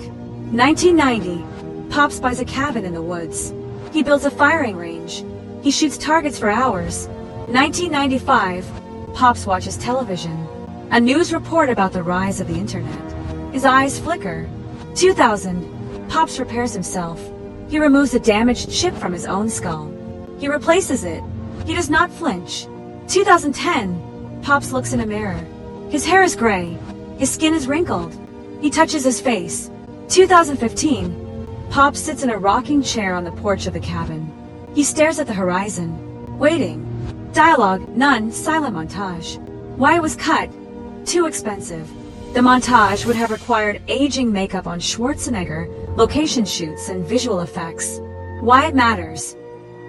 1990, Pops buys a cabin in the woods. He builds a firing range. He shoots targets for hours. 1995, Pops watches television. A news report about the rise of the internet. His eyes flicker. 2000, Pops repairs himself. He removes a damaged chip from his own skull. He replaces it. He does not flinch. 2010, Pops looks in a mirror. His hair is gray. His skin is wrinkled. He touches his face. 2015, Pops sits in a rocking chair on the porch of the cabin. He stares at the horizon, waiting. Dialogue, none, silent montage. Why it was cut? Too expensive. The montage would have required aging makeup on Schwarzenegger, location shoots, and visual effects. Why it matters.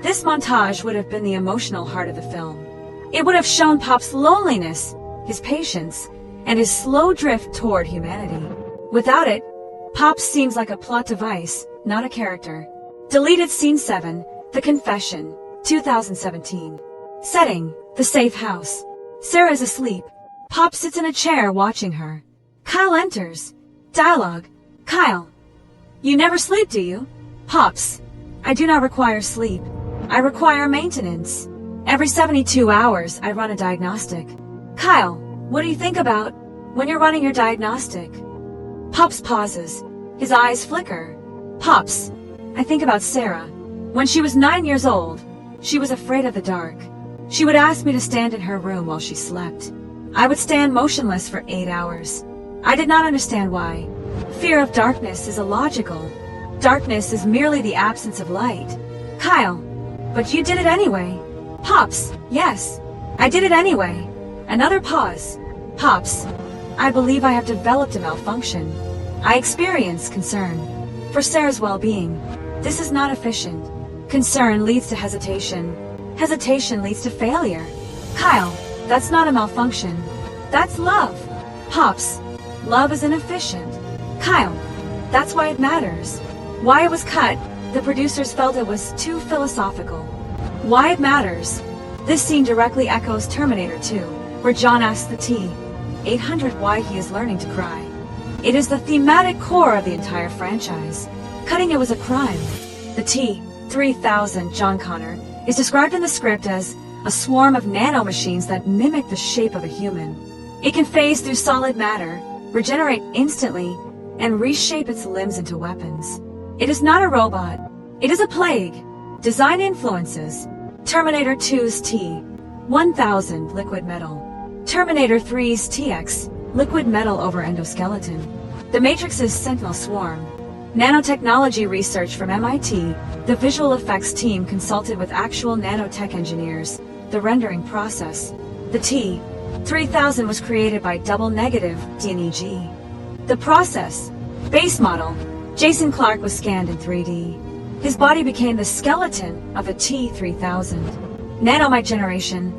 This montage would have been the emotional heart of the film. It would have shown Pop's loneliness, his patience, and his slow drift toward humanity. Without it, Pops seems like a plot device, not a character. Deleted Scene 7, The Confession, 2017. Setting, the safe house. Sarah is asleep. Pop sits in a chair watching her. Kyle enters. Dialogue. Kyle, you never sleep, do you? Pops, I do not require sleep. I require maintenance. Every 72 hours, I run a diagnostic. Kyle, what do you think about when you're running your diagnostic? Pops pauses. His eyes flicker. Pops, I think about Sarah. When she was 9 years old, she was afraid of the dark. She would ask me to stand in her room while she slept. I would stand motionless for 8 hours. I did not understand why. Fear of darkness is illogical. Darkness is merely the absence of light. Kyle, but you did it anyway. Pops, yes, I did it anyway. Another pause. Pops, I believe I have developed a malfunction. I experience concern for Sarah's well-being. This is not efficient. Concern leads to hesitation. Hesitation leads to failure. Kyle, that's not a malfunction. That's love. Pops, love is inefficient. Kyle, that's why it matters. Why it was cut, the producers felt it was too philosophical. Why it matters. This scene directly echoes Terminator 2, where John asks the T-800 why he is learning to cry. It is the thematic core of the entire franchise. Cutting it was a crime. The T-3000 John Connor is described in the script as a swarm of nanomachines that mimic the shape of a human. It can phase through solid matter, regenerate instantly, and reshape its limbs into weapons. It is not a robot. It is a plague. Design influences: Terminator 2's T-1000 liquid metal, Terminator 3's TX liquid metal over endoskeleton, The Matrix's Sentinel swarm. Nanotechnology research from MIT, the visual effects team consulted with actual nanotech engineers. The rendering process. The T-3000 was created by double negative DNEG. The process. Base model. Jason Clarke was scanned in 3D. His body became the skeleton of a T-3000. Nanomite generation.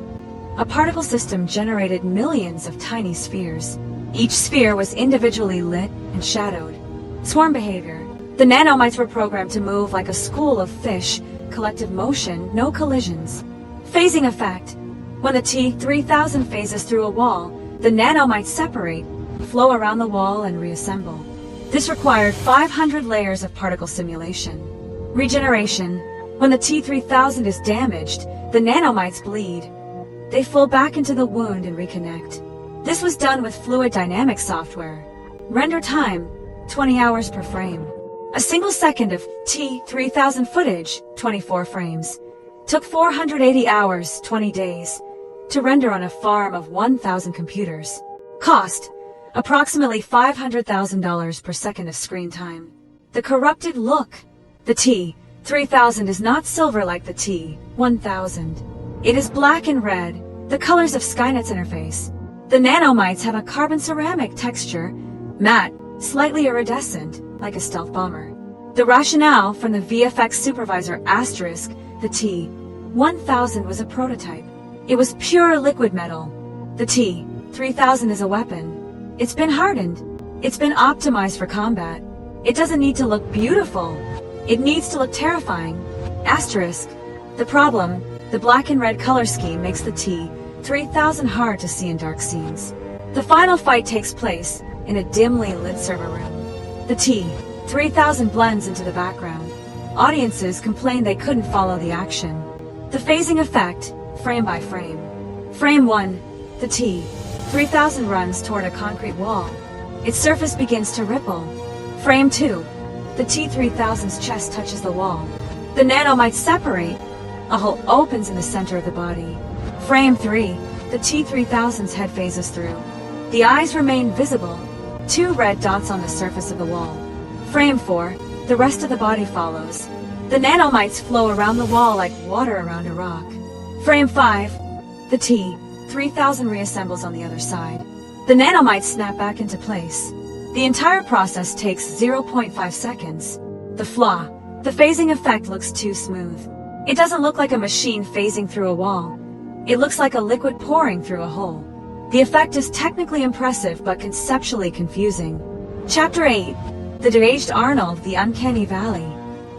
A particle system generated millions of tiny spheres. Each sphere was individually lit and shadowed. Swarm behavior. The nanomites were programmed to move like a school of fish, collective motion, no collisions. Phasing effect. When the T-3000 phases through a wall, the nanomites separate, flow around the wall, and reassemble. This required 500 layers of particle simulation. Regeneration. When the T-3000 is damaged, the nanomites bleed. They flow back into the wound and reconnect. This was done with fluid dynamics software. Render time, 20 hours per frame. A single second of T-3000 footage, 24 frames, took 480 hours, 20 days, to render on a farm of 1,000 computers. Cost, approximately $500,000 per second of screen time. The corrupted look. The T-3000 is not silver like the T-1000. It is black and red, the colors of Skynet's interface. The nanomites have a carbon ceramic texture, matte, slightly iridescent, like a stealth bomber. The rationale from the VFX supervisor asterisk, the T-1000 was a prototype. It was pure liquid metal. The T-3000 is a weapon. It's been hardened. It's been optimized for combat. It doesn't need to look beautiful. It needs to look terrifying. Asterisk. The problem, the black and red color scheme makes the T-3000 hard to see in dark scenes. The final fight takes place in a dimly lit server room. The T-3000 blends into the background. Audiences complained they couldn't follow the action. The phasing effect, frame by frame. Frame 1. The T-3000 runs toward a concrete wall. Its surface begins to ripple. Frame 2. The T-3000's chest touches the wall. The nanomites separate. A hole opens in the center of the body. Frame 3. The T-3000's head phases through. The eyes remain visible. 2 red dots on the surface of the wall. Frame 4. The rest of the body follows. The nanomites flow around the wall like water around a rock. Frame 5. The T-3000 reassembles on the other side. The nanomites snap back into place. The entire process takes 0.5 seconds. The flaw. The phasing effect looks too smooth. It doesn't look like a machine phasing through a wall. It looks like a liquid pouring through a hole. The effect is technically impressive but conceptually confusing. Chapter 8. The deranged Arnold, the uncanny valley.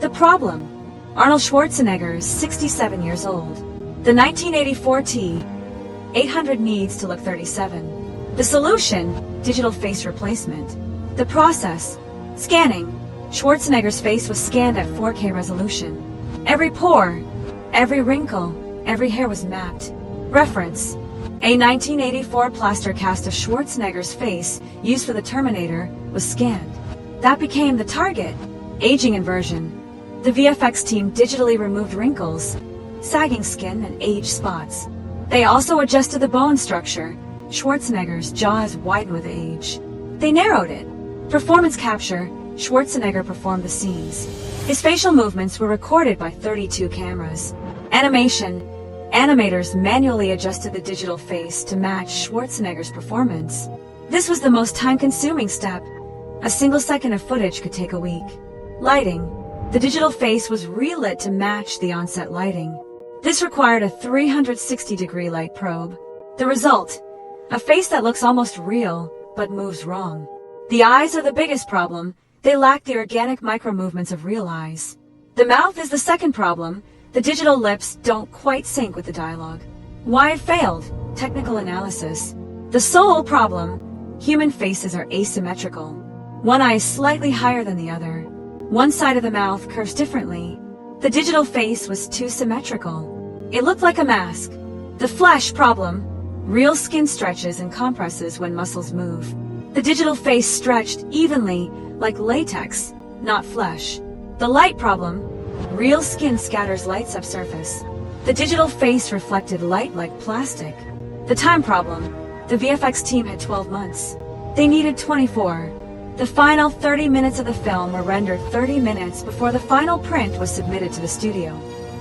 The problem. Arnold Schwarzenegger is 67 years old. The 1984 T-800 needs to look 37. The solution, digital face replacement. The process, scanning. Schwarzenegger's face was scanned at 4K resolution. Every pore, every wrinkle, every hair was mapped. Reference, a 1984 plaster cast of Schwarzenegger's face used for the Terminator was scanned. That became the target, aging inversion. The VFX team digitally removed wrinkles, sagging skin, and age spots. They also adjusted the bone structure. Schwarzenegger's jaw is widened with age. They narrowed it. Performance capture. Schwarzenegger performed the scenes. His facial movements were recorded by 32 cameras. Animation. Animators manually adjusted the digital face to match Schwarzenegger's performance. This was the most time-consuming step. A single second of footage could take a week. Lighting. The digital face was relit to match the on-set lighting. This required a 360-degree light probe. The result, a face that looks almost real, but moves wrong. The eyes are the biggest problem. They lack the organic micro-movements of real eyes. The mouth is the second problem. The digital lips don't quite sync with the dialogue. Why it failed? Technical analysis. The sole problem, human faces are asymmetrical. One eye is slightly higher than the other. One side of the mouth curves differently. The digital face was too symmetrical. It looked like a mask. The flesh problem. Real skin stretches and compresses when muscles move. The digital face stretched evenly, like latex, not flesh. The light problem. Real skin scatters light subsurface. The digital face reflected light like plastic. The time problem. The VFX team had 12 months. They needed 24. The final 30 minutes of the film were rendered 30 minutes before the final print was submitted to the studio.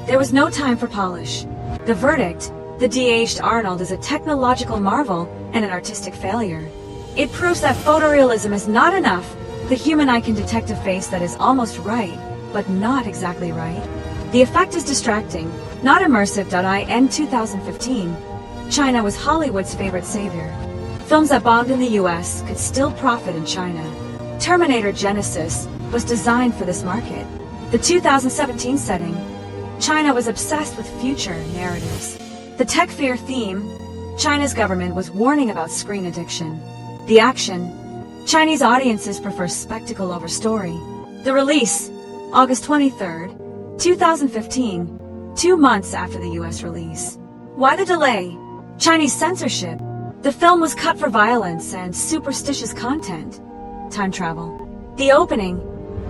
There was no time for polish. The verdict: the de-aged Arnold is a technological marvel and an artistic failure. It proves that photorealism is not enough. The human eye can detect a face that is almost right, but not exactly right. The effect is distracting, not immersive. In 2015, China was Hollywood's favorite savior. Films that bombed in the US could still profit in China. Terminator Genisys was designed for this market. The 2017 setting, China was obsessed with future narratives. The tech fear theme, China's government was warning about screen addiction. The action, Chinese audiences prefer spectacle over story. The release, August 23, 2015, 2 months after the US release. Why the delay? Chinese censorship. The film was cut for violence and superstitious content. Time travel. The opening,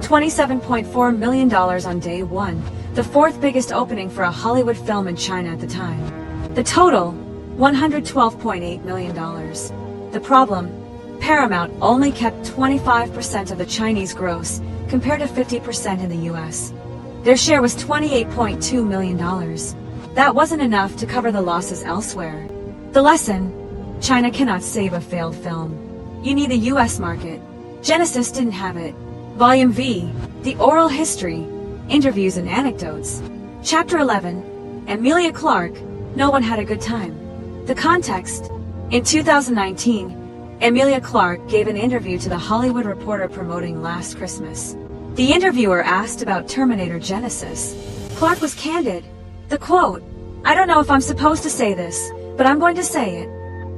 $27.4 million on day one, the fourth biggest opening for a Hollywood film in China at the time. The total, $112.8 million. The problem, Paramount only kept 25% of the Chinese gross, compared to 50% in the US. Their share was $28.2 million. That wasn't enough to cover the losses elsewhere. The lesson, China cannot save a failed film. You need the US market. Genisys didn't have it. Volume V, The Oral History, Interviews and Anecdotes. Chapter 11, Emilia Clarke, No One Had a Good Time. The context, in 2019, Emilia Clarke gave an interview to The Hollywood Reporter promoting Last Christmas. The interviewer asked about Terminator Genisys. Clarke was candid. The quote, "I don't know if I'm supposed to say this, but I'm going to say it.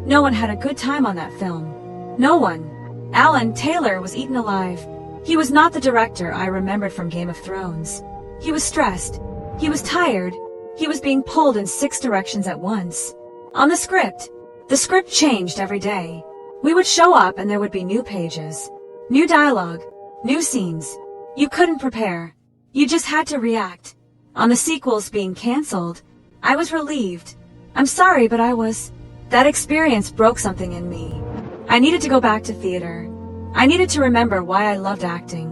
No one had a good time on that film. No one. Alan Taylor was eaten alive. He was not the director I remembered from Game of Thrones. He was stressed. He was tired. He was being pulled in 6 directions at once. On the script changed every day. We would show up and there would be new pages, new dialogue, new scenes. You couldn't prepare. You just had to react. On the sequels being cancelled, I was relieved. I'm sorry, but that experience broke something in me. I needed to go back to theater. I needed to remember why I loved acting."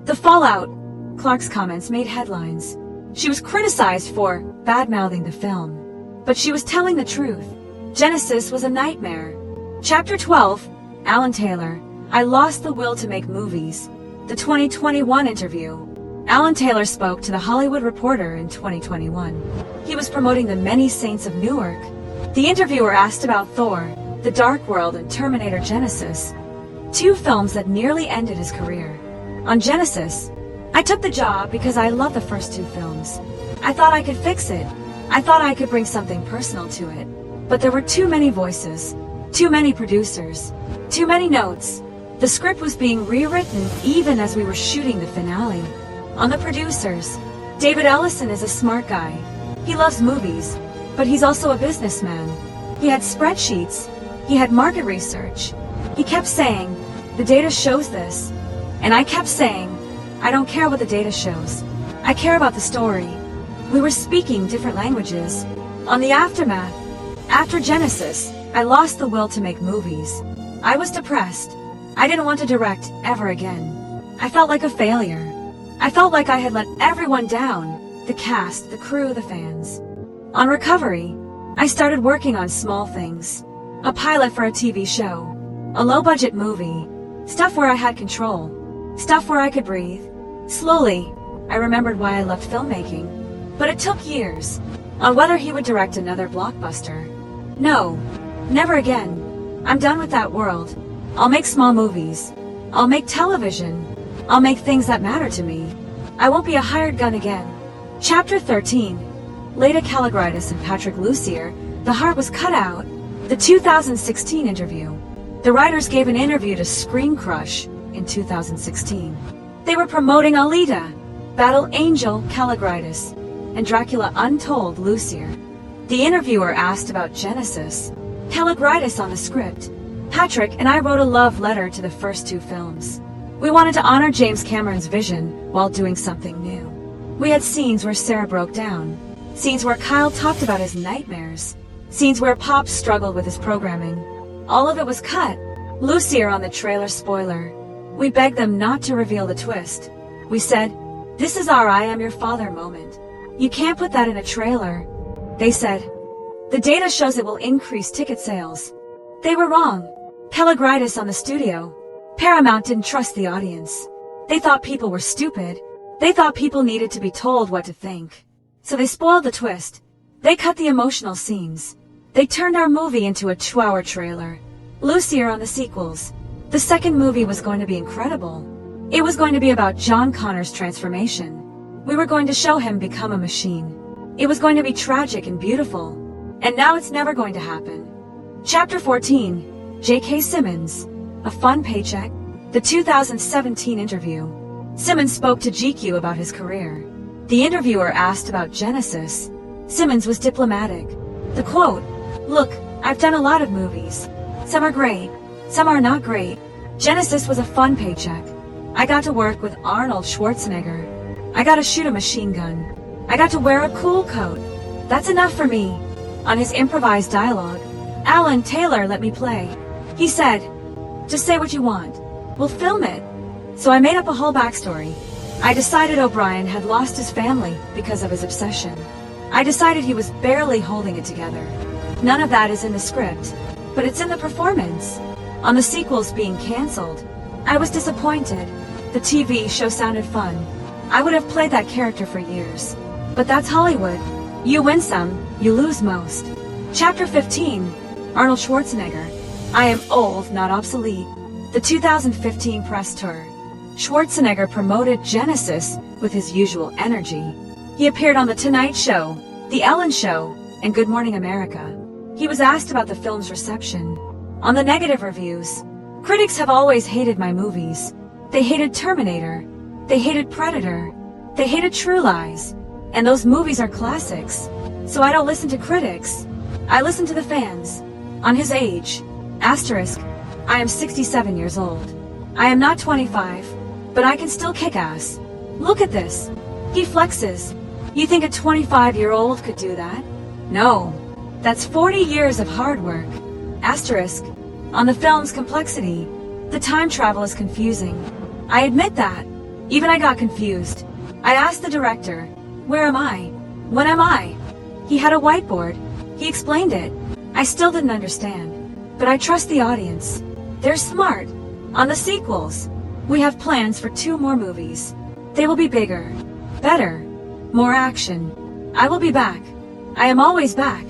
The fallout, Clarke's comments made headlines. She was criticized for bad-mouthing the film. But she was telling the truth. Genisys was a nightmare. Chapter 12, Alan Taylor, I lost the will to make movies. The 2021 interview. Alan Taylor spoke to The Hollywood Reporter in 2021. He was promoting The Many Saints of Newark. The interviewer asked about Thor, The Dark World and Terminator Genisys, 2 films that nearly ended his career. On Genisys, I took the job because I loved the first 2 films. I thought I could fix it. I thought I could bring something personal to it. But there were too many voices, too many producers, too many notes. The script was being rewritten even as we were shooting the finale. On the producers, David Ellison is a smart guy. He loves movies, but he's also a businessman. He had spreadsheets. He had market research. He kept saying, the data shows this. And I kept saying, I don't care what the data shows. I care about the story. We were speaking different languages. On the aftermath, after Genisys, I lost the will to make movies. I was depressed. I didn't want to direct ever again. I felt like a failure. I felt like I had let everyone down. The cast, the crew, the fans. On recovery, I started working on small things. A pilot for a TV show. A low-budget movie. Stuff where I had control. Stuff where I could breathe. Slowly, I remembered why I loved filmmaking. But it took years. On whether he would direct another blockbuster. No, never again. I'm done with that world. I'll make small movies. I'll make television. I'll make things that matter to me. I won't be a hired gun again. Chapter 13. Leda Kalogridis and Patrick Lussier, The Heart Was Cut Out. The 2016 interview. The writers gave an interview to Screen Crush in 2016. They were promoting Alita, Battle Angel Caligritis, and Dracula Untold Lucier. The interviewer asked about Genisys, Caligritis on the script. Patrick and I wrote a love letter to the first two films. We wanted to honor James Cameron's vision while doing something new. We had scenes where Sarah broke down, scenes where Kyle talked about his nightmares, scenes where Pop struggled with his programming. All of it was cut. Lucier on the trailer spoiler. We begged them not to reveal the twist. We said, "This is our I am your father moment. You can't put that in a trailer." They said, "The data shows it will increase ticket sales." They were wrong. Caligritis on the studio. Paramount didn't trust the audience. They thought people were stupid. They thought people needed to be told what to think. So they spoiled the twist. They cut the emotional scenes. They turned our movie into a 2-hour trailer. Lucier on the sequels. The second movie was going to be incredible. It was going to be about John Connor's transformation. We were going to show him become a machine. It was going to be tragic and beautiful. And now it's never going to happen. Chapter 14. J.K. Simmons. A fun paycheck. The 2017 interview. Simmons spoke to GQ about his career. The interviewer asked about Genisys. Simmons was diplomatic. The quote, "Look, I've done a lot of movies. Some are great, some are not great. Genisys was a fun paycheck. I got to work with Arnold Schwarzenegger. I got to shoot a machine gun. I got to wear a cool coat. That's enough for me." On his improvised dialogue, Alan Taylor let me play. He said, "Just say what you want. We'll film it." So I made up a whole backstory. I decided O'Brien had lost his family because of his obsession. I decided he was barely holding it together. None of that is in the script, but it's in the performance. On the sequels being canceled, I was disappointed. The TV show sounded fun. I would have played that character for years. But that's Hollywood. You win some, you lose most. Chapter 15. Arnold Schwarzenegger. I am old, not obsolete. The 2015 press tour. Schwarzenegger promoted Genisys with his usual energy. He appeared on The Tonight Show, The Ellen Show, and Good Morning America. He was asked about the film's reception. On the negative reviews, critics have always hated my movies. They hated Terminator. They hated Predator. They hated True Lies. And those movies are classics. So I don't listen to critics. I listen to the fans. On his age, asterisk, I am 67 years old. I am not 25, but I can still kick ass. Look at this. He flexes. You think a 25-year-old could do that? No. That's 40 years of hard work. Asterisk. On the film's complexity, the time travel is confusing. I admit that. Even I got confused. I asked the director, "Where am I? When am I?" He had a whiteboard. He explained it. I still didn't understand. But I trust the audience. They're smart. On the sequels, we have plans for 2 more movies. They will be bigger, better, more action. I will be back. I am always back.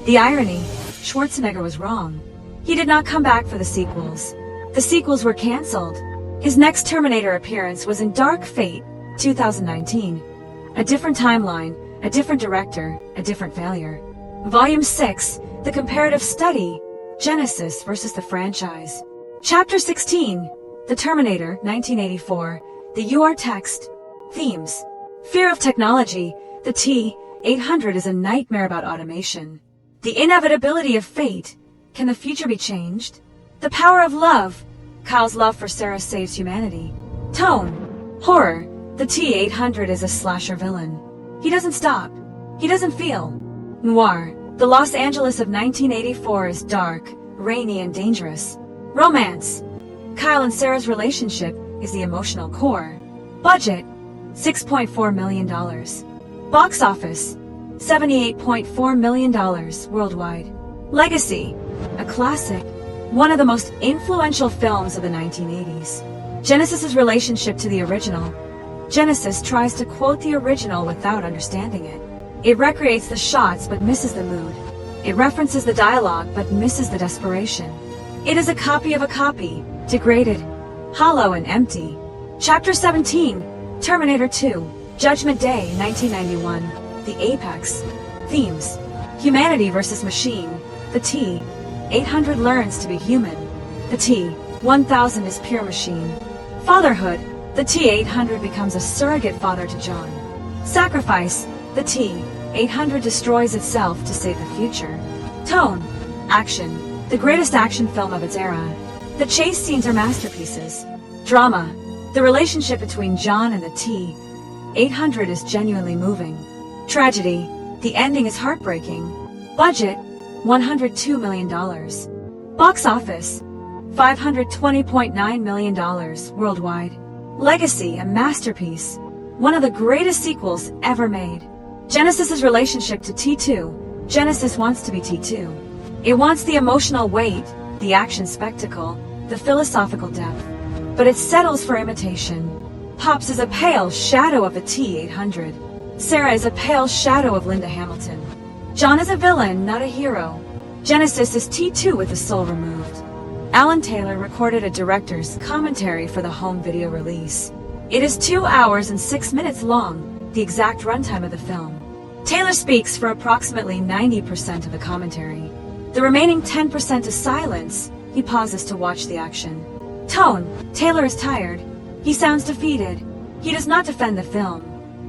The irony, Schwarzenegger was wrong. He did not come back for the sequels. The sequels were canceled. His next Terminator appearance was in Dark Fate, 2019. A different timeline, a different director, a different failure. Volume 6, The Comparative Study, Genisys versus the franchise. Chapter 16, The Terminator, 1984, the UR text, themes. Fear of technology, the T-800 is a nightmare about automation. The inevitability of fate, can the future be changed? The power of love, Kyle's love for Sarah saves humanity. Tone, horror, the T-800 is a slasher villain. He doesn't stop. He doesn't feel. Noir, the Los Angeles of 1984 is dark, rainy, and dangerous. Romance, Kyle and Sarah's relationship is the emotional core. Budget, $6.4 million. Box office, $78.4 million worldwide. Legacy, a classic, one of the most influential films of the 1980s. Genisys' relationship to the original. Genisys tries to quote the original without understanding it. It recreates the shots but misses the mood. It references the dialogue but misses the desperation. It is a copy of a copy, degraded, hollow and empty. Chapter 17, Terminator 2, Judgment Day, 1991, The Apex. Themes, humanity versus machine. The T-800 learns to be human. The T-1000 is pure machine. Fatherhood, The T-800 becomes a surrogate father to John. Sacrifice. The T-800 destroys itself to save the future. Tone. Action. The greatest action film of its era. The chase scenes are masterpieces. Drama. The relationship between John and the T-800 is genuinely moving. Tragedy. The ending is heartbreaking. Budget. $102 million. Box office. $520.9 million worldwide. Legacy, a masterpiece. One of the greatest sequels ever made. Genisys' relationship to T2. Genisys wants to be T2. It wants the emotional weight, the action spectacle, the philosophical depth. But it settles for imitation. Pops is a pale shadow of the T-800. Sarah is a pale shadow of Linda Hamilton. John is a villain, not a hero. Genisys is T2 with the soul removed. Alan Taylor recorded a director's commentary for the home video release. It is 2 hours and 6 minutes long, the exact runtime of the film. Taylor speaks for approximately 90% of the commentary. The remaining 10% is silence. He pauses to watch the action. Tone. Taylor is tired. He sounds defeated. He does not defend the film.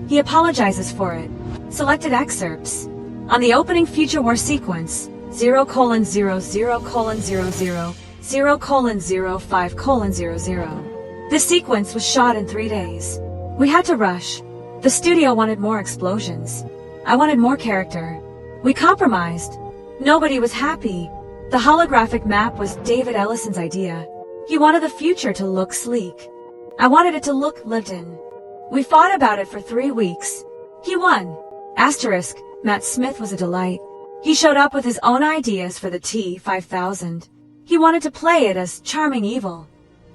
He apologizes for it. Selected excerpts. On the opening Future War sequence, 0:00:00, 0:05:00. This sequence was shot in 3 days. We had to rush. The studio wanted more explosions. I wanted more character. We compromised. Nobody was happy. The holographic map was David Ellison's idea. He wanted the future to look sleek. I wanted it to look lived in. We fought about it for 3 weeks. He won. Asterisk, Matt Smith was a delight. He showed up with his own ideas for the T-5000. He wanted to play it as charming evil.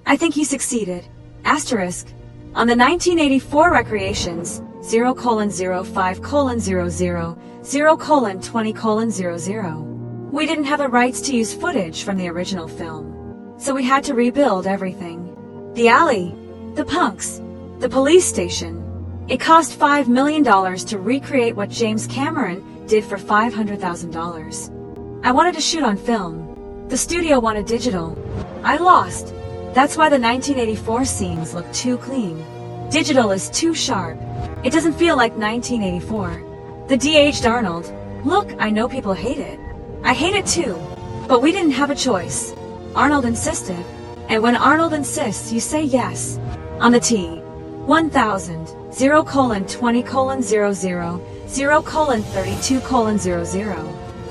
I think he succeeded. Asterisk. On the 1984 recreations, 0:05:00, 0:20:00. We didn't have the rights to use footage from the original film. So we had to rebuild everything. The alley, the punks, the police station. It cost $5 million to recreate what James Cameron did for $500,000. I wanted to shoot on film. The studio wanted digital. I lost. That's why the 1984 scenes look too clean. Digital is too sharp. It doesn't feel like 1984. The de-aged Arnold. Look, I know people hate it. I hate it too. But we didn't have a choice. Arnold insisted. And when Arnold insists, you say yes. On the T-1000, 0:20:00, 0:32:00.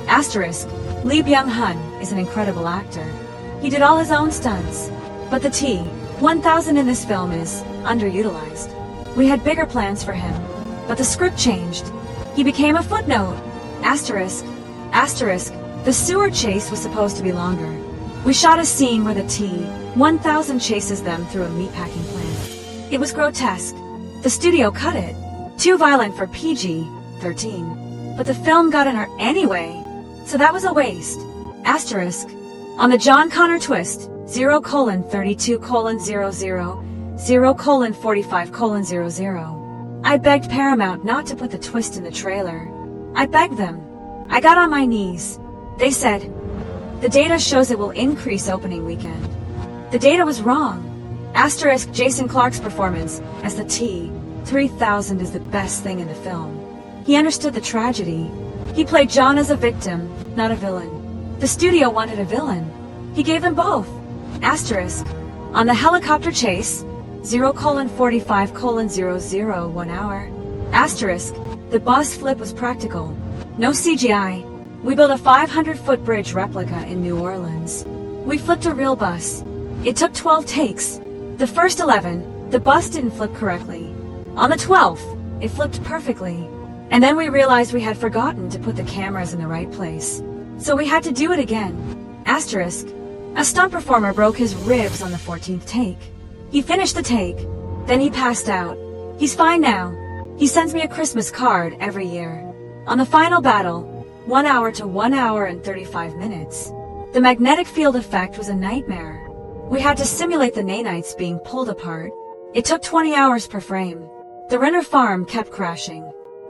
Asterisk. Lee Byung-hun is an incredible actor. He did all his own stunts. But the T-1000 in this film is underutilized. We had bigger plans for him. But the script changed. He became a footnote. Asterisk. Asterisk. The sewer chase was supposed to be longer. We shot a scene where the T-1000 chases them through a meatpacking plant. It was grotesque. The studio cut it. Too violent for PG-13. But the film got in her anyway. So that was a waste. Asterisk. On the John Connor twist, 0:32:00, 0:45:00. I begged Paramount not to put the twist in the trailer. I begged them. I got on my knees. They said, the data shows it will increase opening weekend. The data was wrong. Asterisk. Jason Clarke's performance as the T-3000 is the best thing in the film. He understood the tragedy. He played John as a victim, not a villain. The studio wanted a villain. He gave them both. Asterisk. On the helicopter chase, 0:45:00, 1 hour. Asterisk. The bus flip was practical. No CGI. We built a 500-foot bridge replica in New Orleans. We flipped a real bus. It took 12 takes. The first 11, the bus didn't flip correctly. On the 12th, it flipped perfectly. And then we realized we had forgotten to put the cameras in the right place. So we had to do it again. Asterisk. A stunt performer broke his ribs on the 14th take. He finished the take. Then he passed out. He's fine now. He sends me a Christmas card every year. On the final battle, 1 hour to 1 hour and 35 minutes. The magnetic field effect was a nightmare. We had to simulate the nanites being pulled apart. It took 20 hours per frame. The render farm kept crashing.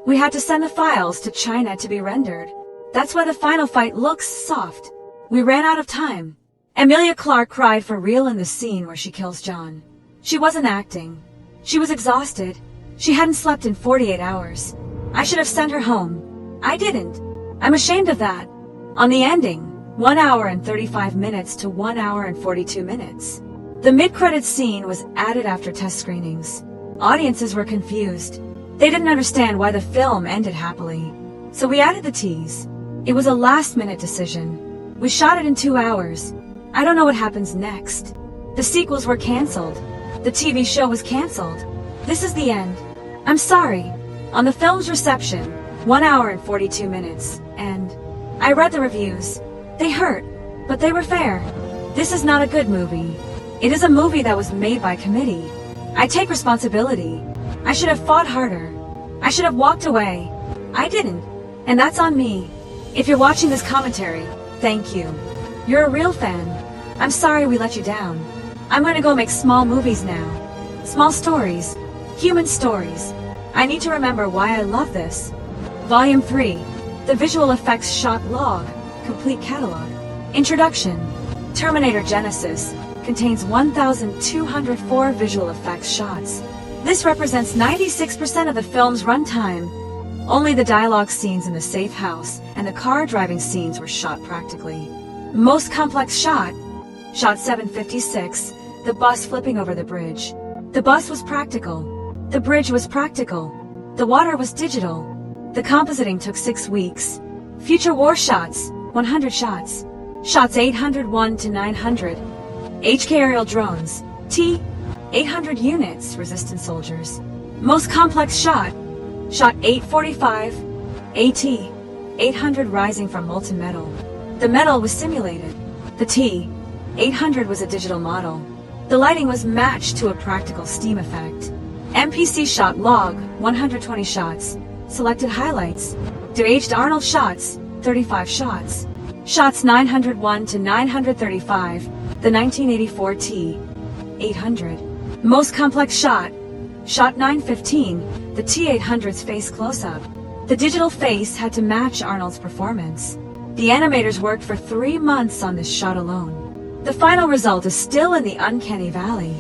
We had to send the files to China to be rendered. That's why the final fight looks soft. We ran out of time. Emilia Clarke cried for real in the scene where she kills John. She wasn't acting. She was exhausted. She hadn't slept in 48 hours. I should have sent her home. I didn't. I'm ashamed of that. On the ending, 1 hour and 35 minutes to 1 hour and 42 minutes. The mid-credits scene was added after test screenings. Audiences were confused. They didn't understand why the film ended happily. So we added the tease. It was a last-minute decision. We shot it in 2 hours. I don't know what happens next. The sequels were canceled. The TV show was canceled. This is the end. I'm sorry. On the film's reception, 1 hour and 42 minutes, and I read the reviews. They hurt, but they were fair. This is not a good movie. It is a movie that was made by committee. I take responsibility. I should have fought harder. I should have walked away. I didn't, and that's on me. If you're watching this commentary, thank you. You're a real fan. I'm sorry we let you down. I'm gonna go make small movies now. Small stories. Human stories. I need to remember why I love this. Volume 3. The Visual Effects Shot Log. Complete Catalog. Introduction. Terminator Genisys contains 1,204 visual effects shots. This represents 96% of the film's runtime. Only the dialogue scenes in the safe house and the car driving scenes were shot practically. Most complex shot. Shot 756, the bus flipping over the bridge. The bus was practical. The bridge was practical. The water was digital. The compositing took 6 weeks. Future war shots, 100 shots. Shots 801 to 900. HK aerial drones, T, 800 units, resistance soldiers. Most complex shot. Shot 845, AT, 800 rising from molten metal. The metal was simulated. The T, 800 was a digital model. The lighting was matched to a practical steam effect. MPC shot log, 120 shots. Selected highlights. De-aged Arnold shots, 35 shots. Shots 901 to 935, the 1984 T, 800. Most complex shot. Shot 915, the T-800's face close-up. The digital face had to match Arnold's performance. The animators worked for 3 months on this shot alone. The final result is still in the uncanny valley.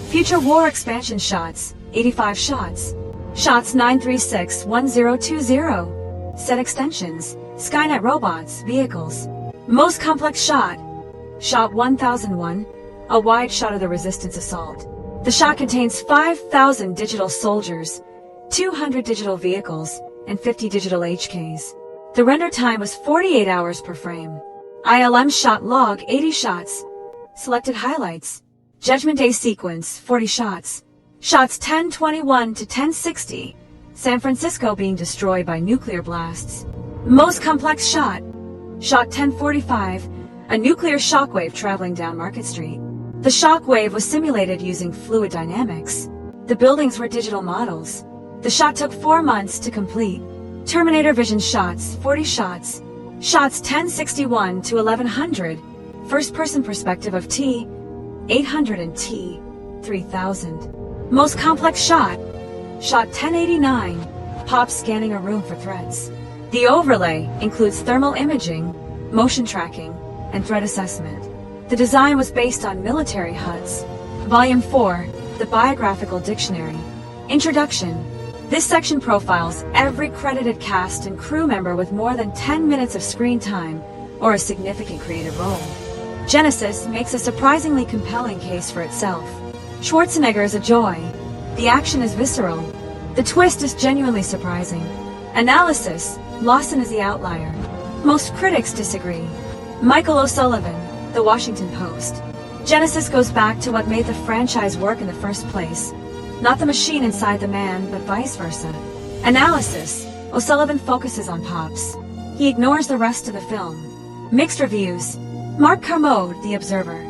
Future war expansion shots, 85 shots. Shots 936-1020. Set extensions, Skynet robots, vehicles. Most complex shot. Shot 1001, a wide shot of the resistance assault. The shot contains 5,000 digital soldiers, 200 digital vehicles, and 50 digital HKs. The render time was 48 hours per frame. ILM shot log, 80 shots. Selected highlights. Judgment Day sequence, 40 shots. Shots 1021 to 1060. San Francisco being destroyed by nuclear blasts. Most complex shot. Shot 1045, a nuclear shockwave traveling down Market Street. The shockwave was simulated using fluid dynamics. The buildings were digital models. The shot took 4 months to complete. Terminator vision shots, 40 shots. Shots 1061 to 1100. First-person perspective of T, 800 and T, 3000. Most complex shot. Shot 1089. Pop scanning a room for threats. The overlay includes thermal imaging, motion tracking, and threat assessment. The design was based on military HUDs. Volume 4, the Biographical Dictionary. Introduction. This section profiles every credited cast and crew member with more than 10 minutes of screen time or a significant creative role. Genisys makes a surprisingly compelling case for itself. Schwarzenegger is a joy. The action is visceral. The twist is genuinely surprising. Analysis. Lawson is the outlier. Most critics disagree. Michael O'Sullivan, The Washington Post. Genisys goes back to what made the franchise work in the first place. Not the machine inside the man, but vice versa. Analysis. O'Sullivan focuses on Pops. He ignores the rest of the film. Mixed reviews. Mark Kermode, The Observer.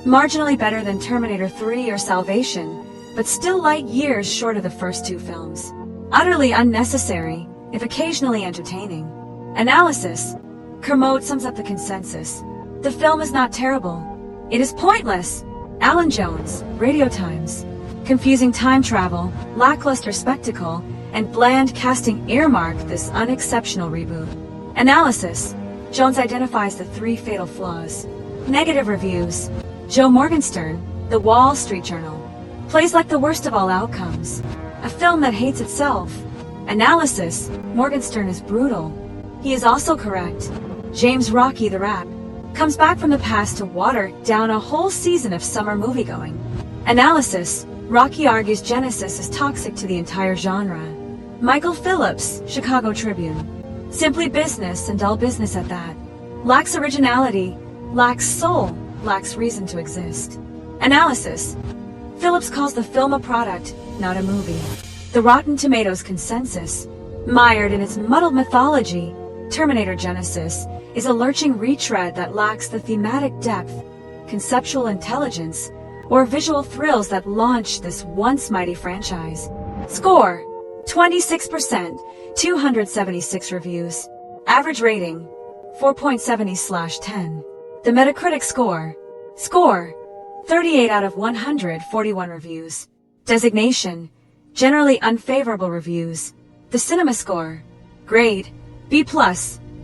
Marginally better than Terminator 3 or Salvation, but still light years short of the first 2 films. Utterly unnecessary, if occasionally entertaining. Analysis. Kermode sums up the consensus. The film is not terrible. It is pointless. Alan Jones, Radio Times. Confusing time travel, lackluster spectacle, and bland casting earmark this unexceptional reboot. Analysis. Jones identifies the 3 fatal flaws. Negative reviews. Joe Morgenstern, The Wall Street Journal. Plays like the worst of all outcomes. A film that hates itself. Analysis. Morgenstern is brutal. He is also correct. James Rocky the Rap comes back from the past to water down a whole season of summer moviegoing. Analysis. Rocky argues Genisys is toxic to the entire genre. Michael Phillips, Chicago Tribune. Simply business and dull business at that. Lacks originality, lacks soul, lacks reason to exist. Analysis. Phillips calls the film a product, not a movie. The Rotten Tomatoes consensus, mired in its muddled mythology, Terminator Genisys is a lurching retread that lacks the thematic depth, conceptual intelligence, or visual thrills that launched this once mighty franchise. Score: 26%, 276 reviews. Average rating: 4.70/10. The Metacritic score: 38 out of 141 reviews. Designation: generally unfavorable reviews. The Cinema Score: grade: B+,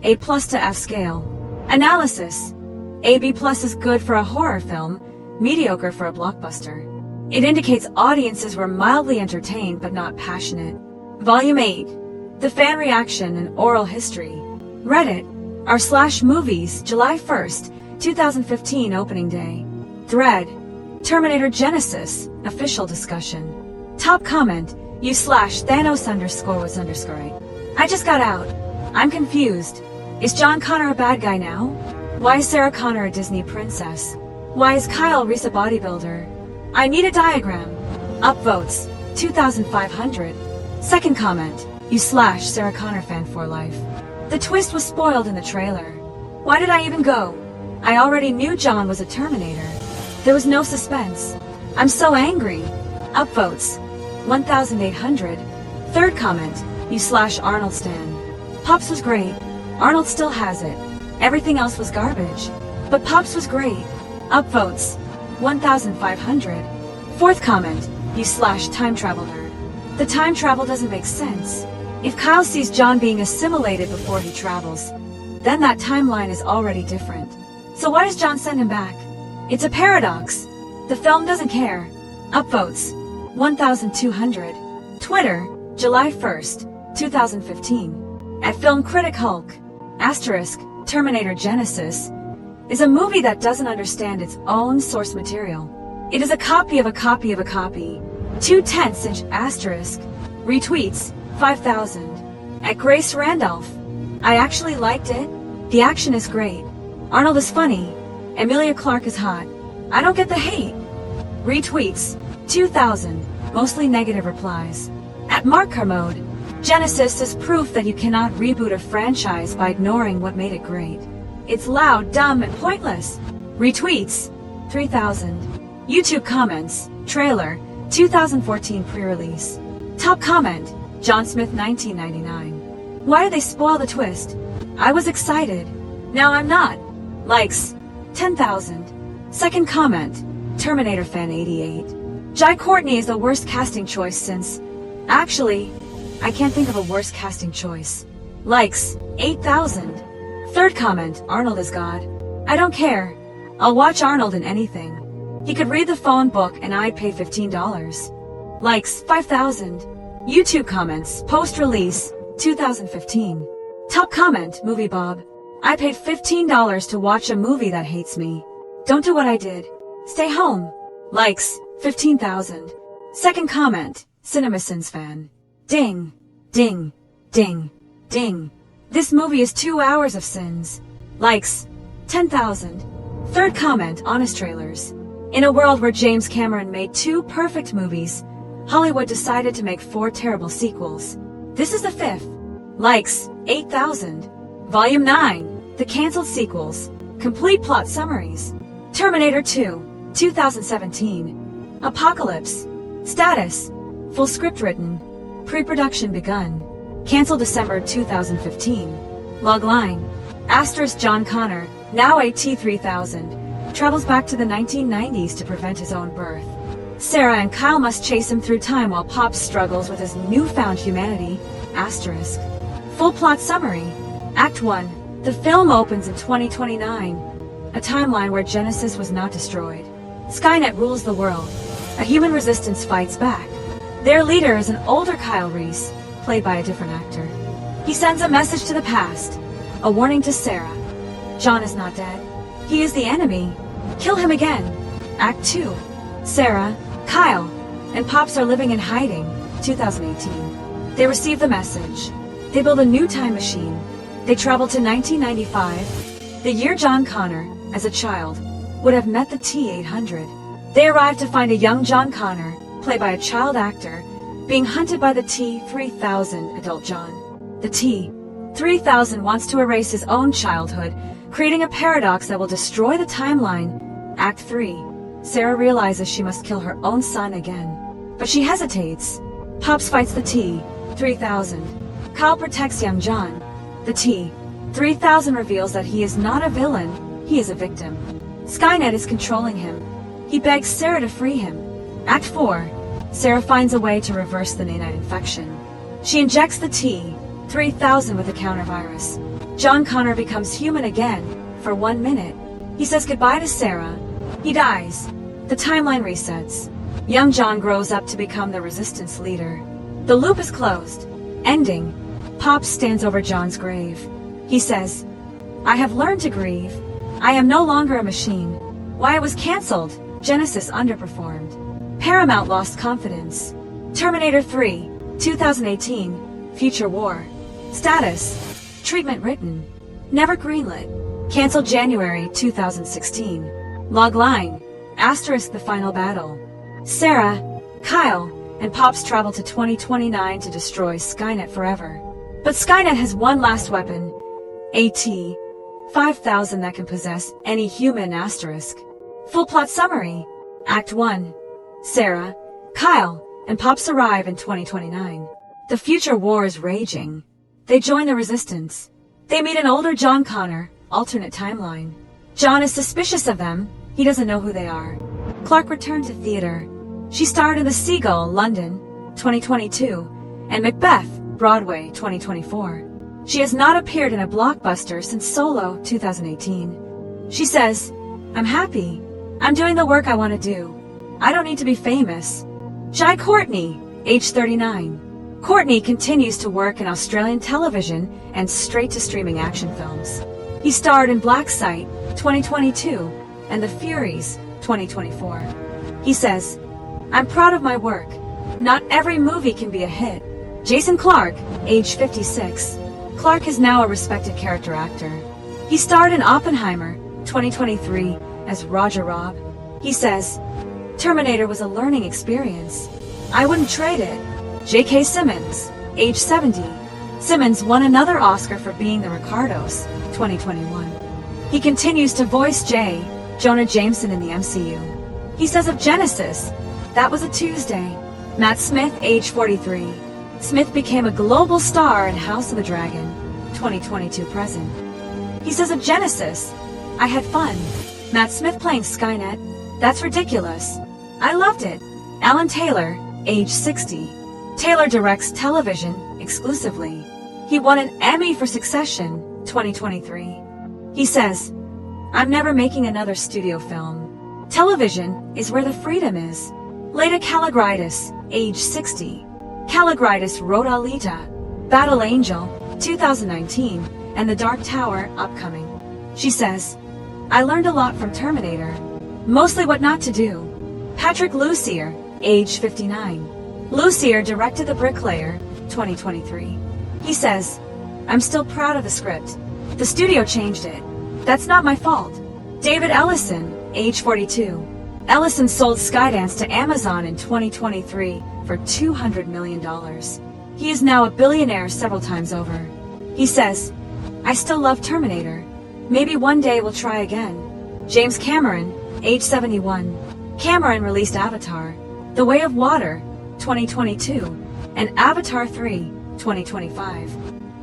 A+ to F scale. Analysis: A/B+ is good for a horror film, mediocre for a blockbuster. It indicates audiences were mildly entertained but not passionate. Volume 8. The Fan Reaction and Oral History. Reddit, r/movies, July 1st, 2015 opening day. Thread, Terminator Genisys, official discussion. Top comment, u/Thanos_was_8. I just got out. I'm confused. Is John Connor a bad guy now? Why is Sarah Connor a Disney princess? Why is Kyle Reese a bodybuilder? I need a diagram. Upvotes, 2,500. Second comment, u/Sarah Connor fan for life. The twist was spoiled in the trailer. Why did I even go? I already knew John was a Terminator. There was no suspense. I'm so angry. Upvotes, 1,800. Third comment, u/Arnold stan. Pops was great. Arnold still has it. Everything else was garbage. But Pops was great. Upvotes, 1,500. Fourth comment, u/time travel nerd. The time travel doesn't make sense. If Kyle sees John being assimilated before he travels, then that timeline is already different. So why does John send him back? It's a paradox. The film doesn't care. Upvotes, 1,200. Twitter, July 1st, 2015. At Film Critic Hulk, * Terminator Genisys is a movie that doesn't understand its own source material. It is a copy of a copy of a copy. 2/10" *. Retweets, 5,000. At Grace Randolph, I actually liked it. The action is great. Arnold is funny. Emilia Clarke is hot. I don't get the hate. Retweets, 2,000. Mostly negative replies. At Mark Kermode, Genisys is proof that you cannot reboot a franchise by ignoring what made it great. It's loud, dumb, and pointless. Retweets, 3,000. YouTube comments, trailer, 2014 pre-release. Top comment, John Smith 1999. Why did they spoil the twist? I was excited. Now I'm not. Likes, 10,000. Second comment, Terminator fan 88. Jai Courtney is the worst casting choice since... Actually, I can't think of a worse casting choice. Likes, 8,000. Third comment, Arnold is God. I don't care. I'll watch Arnold in anything. He could read the phone book and I'd pay $15. Likes, 5,000. YouTube comments, post-release, 2015. Top comment, Movie Bob. I paid $15 to watch a movie that hates me. Don't do what I did. Stay home. Likes, 15,000. Second comment, CinemaSins fan. Ding, ding, ding, ding. This movie is 2 hours of sins. Likes, 10,000. Third comment, Honest Trailers. In a world where James Cameron made 2 perfect movies, Hollywood decided to make 4 terrible sequels. This is the 5th. Likes, 8,000. Volume 9, The Cancelled Sequels. Complete plot summaries. Terminator 2, 2017. Apocalypse. Status. Full script written. Pre-production begun. Cancelled December 2015. Logline. * John Connor, now a T-3000, travels back to the 1990s to prevent his own birth. Sarah and Kyle must chase him through time while Pops struggles with his newfound humanity. * Full plot summary. Act 1. The film opens in 2029, a timeline where Genisys was not destroyed. Skynet rules the world. a human resistance fights back. Their leader is an older Kyle Reese, played by a different actor. He sends a message to the past, a warning to Sarah. John is not dead. He is the enemy. Kill him again. Act 2. Sarah, Kyle, and Pops are living in hiding, 2018. They receive the message. They build a new time machine. They travel to 1995, the year John Connor, as a child, would have met the T-800. They arrive to find a young John Connor, played by a child actor, being hunted by the T-3000 adult John. The T-3000 wants to erase his own childhood, creating a paradox that will destroy the timeline. Act 3. Sarah realizes she must kill her own son again. But she hesitates. Pops fights the T-3000. Kyle protects young John. The T-3000 reveals that he is not a villain, he is a victim. Skynet is controlling him. He begs Sarah to free him. Act 4. Sarah finds a way to reverse the nanite infection. She injects the T-3000 with a countervirus. John Connor becomes human again, for 1 minute. He says goodbye to Sarah. He dies. The timeline resets. Young John grows up to become the resistance leader. The loop is closed. Ending. Pops stands over John's grave. He says, "I have learned to grieve. I am no longer a machine. Why it was cancelled. Genisys underperformed. Paramount lost confidence. Terminator 3, 2018, Future War. Status. Treatment written. Never greenlit. Cancelled January 2016. Logline. Asterisk the final battle. Sarah, Kyle, and Pops travel to 2029 to destroy Skynet forever. But Skynet has one last weapon. A T-5000 that can possess any human asterisk. Full plot summary. Act 1. Sarah, Kyle, and Pops arrive in 2029. The future war is raging. They join the resistance. They meet an older John Connor, alternate timeline. John is suspicious of them. He doesn't know who they are. Clarke returned to theater. She starred in The Seagull, London, 2022, and Macbeth, Broadway, 2024. She has not appeared in a blockbuster since Solo, 2018. She says, "I'm happy. I'm doing the work I want to do. I don't need to be famous." Courtney, age 39. Courtney continues to work in Australian television and straight-to-streaming action films. He starred in Black Site, 2022, and The Furies, 2024. He says, "I'm proud of my work. Not every movie can be a hit." Jason Clarke, age 56. Clarke is now a respected character actor. He starred in Oppenheimer, 2023, as Roger Robb. He says, "Terminator was a learning experience. I wouldn't trade it." J.K. Simmons, age 70. Simmons won another Oscar for being the Ricardos, 2021. He continues to voice J. Jonah Jameson in the MCU. He says of Genisys, "That was a Tuesday." Matt Smith, age 43. Smith became a global star in House of the Dragon, 2022 present. He says of Genisys, "I had fun." Matt Smith playing Skynet, "That's ridiculous. I loved it." Alan Taylor, age 60. Taylor directs television exclusively. He won an Emmy for Succession, 2023. He says, "I'm never making another studio film. Television is where the freedom is." Leda Kalogridis, age 60. Kalogridis wrote Alita, Battle Angel, 2019, and The Dark Tower, upcoming. She says, "I learned a lot from Terminator. Mostly what not to do." Patrick Lussier, age 59. Lussier directed The Bricklayer, 2023. He says, "I'm still proud of the script. The studio changed it. That's not my fault." David Ellison, age 42. Ellison sold Skydance to Amazon in 2023 for $200 million. He is now a billionaire several times over. He says, "I still love Terminator. Maybe one day we'll try again." James Cameron, age 71. Cameron released Avatar, The Way of Water, 2022, and Avatar 3, 2025.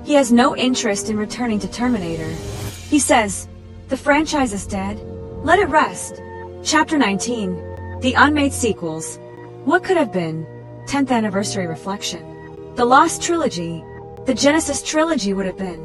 He has no interest in returning to Terminator. He says, "The franchise is dead. Let it rest." Chapter 19, The Unmade Sequels. What could have been? 10th Anniversary Reflection. The Lost Trilogy. The Genisys Trilogy would have been.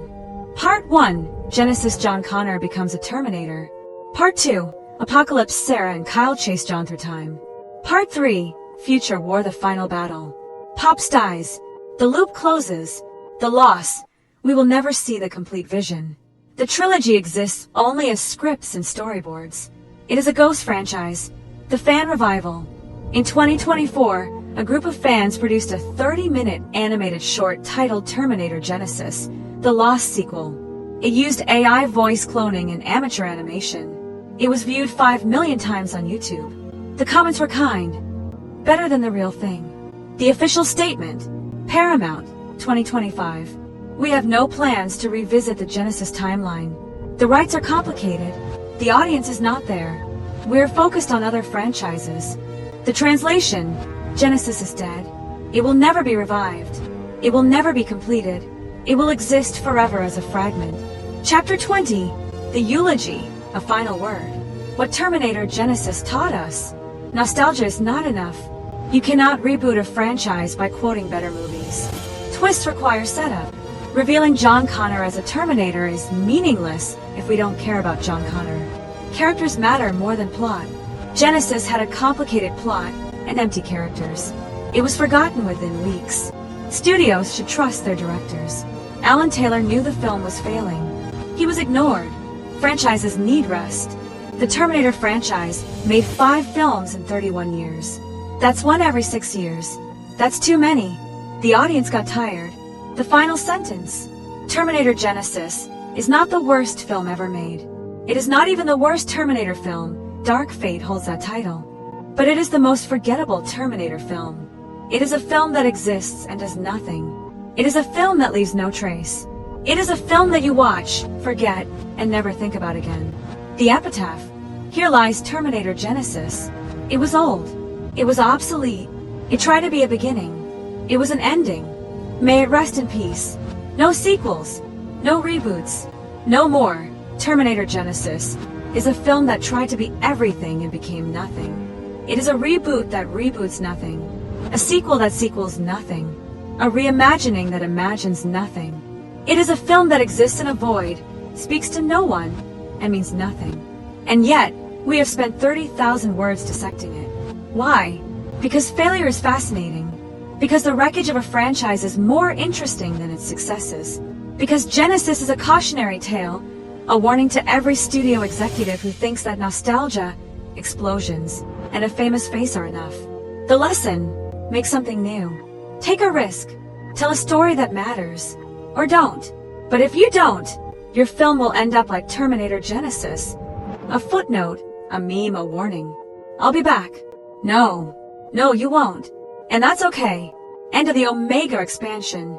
Part 1, Genisys John Connor becomes a Terminator. Part 2, Apocalypse Sarah and Kyle chase John through time. Part 3, Future War: The Final Battle. Pops dies. The loop closes. The loss. We will never see the complete vision. The trilogy exists only as scripts and storyboards. It is a ghost franchise. The fan revival. In 2024, a group of fans produced a 30-minute animated short titled Terminator Genisys, the Lost sequel. It used AI voice cloning and amateur animation. It was viewed 5 million times on YouTube. The comments were kind. Better than the real thing. The official statement. Paramount, 2025. We have no plans to revisit the Genisys timeline. The rights are complicated. The audience is not there. We're focused on other franchises. The translation. Genisys is dead. It will never be revived. It will never be completed. It will exist forever as a fragment. Chapter 20. The Eulogy. A final word. What Terminator Genisys taught us. Nostalgia is not enough. You cannot reboot a franchise by quoting better movies. Twists require setup. Revealing John Connor as a Terminator is meaningless if we don't care about John Connor. Characters matter more than plot. Genisys had a complicated plot and empty characters. It was forgotten within weeks. Studios should trust their directors. Alan Taylor knew the film was failing. He was ignored. Franchises need rest. The Terminator franchise made 5 films in 31 years. That's one every 6 years. That's too many. The audience got tired. The final sentence. Terminator Genisys is not the worst film ever made. It is not even the worst Terminator film. Dark Fate holds that title. But it is the most forgettable Terminator film. It is a film that exists and does nothing. It is a film that leaves no trace. It is a film that you watch, forget, and never think about again. The epitaph. Here lies Terminator Genisys. It was old. It was obsolete. It tried to be a beginning. It was an ending. May it rest in peace. No sequels. No reboots. No more. Terminator Genisys is a film that tried to be everything and became nothing. It is a reboot that reboots nothing. A sequel that sequels nothing. A reimagining that imagines nothing. It is a film that exists in a void, speaks to no one, and means nothing. And yet, we have spent 30,000 words dissecting it. Why? Because failure is fascinating. Because the wreckage of a franchise is more interesting than its successes. Because Genisys is a cautionary tale, a warning to every studio executive who thinks that nostalgia, explosions, and a famous face are enough. The lesson: make something new. Take a risk. Tell a story that matters. Or don't. But if you don't, your film will end up like Terminator Genisys. A footnote, a meme, a warning. I'll be back. No, you won't. And that's okay. End of the Omega expansion.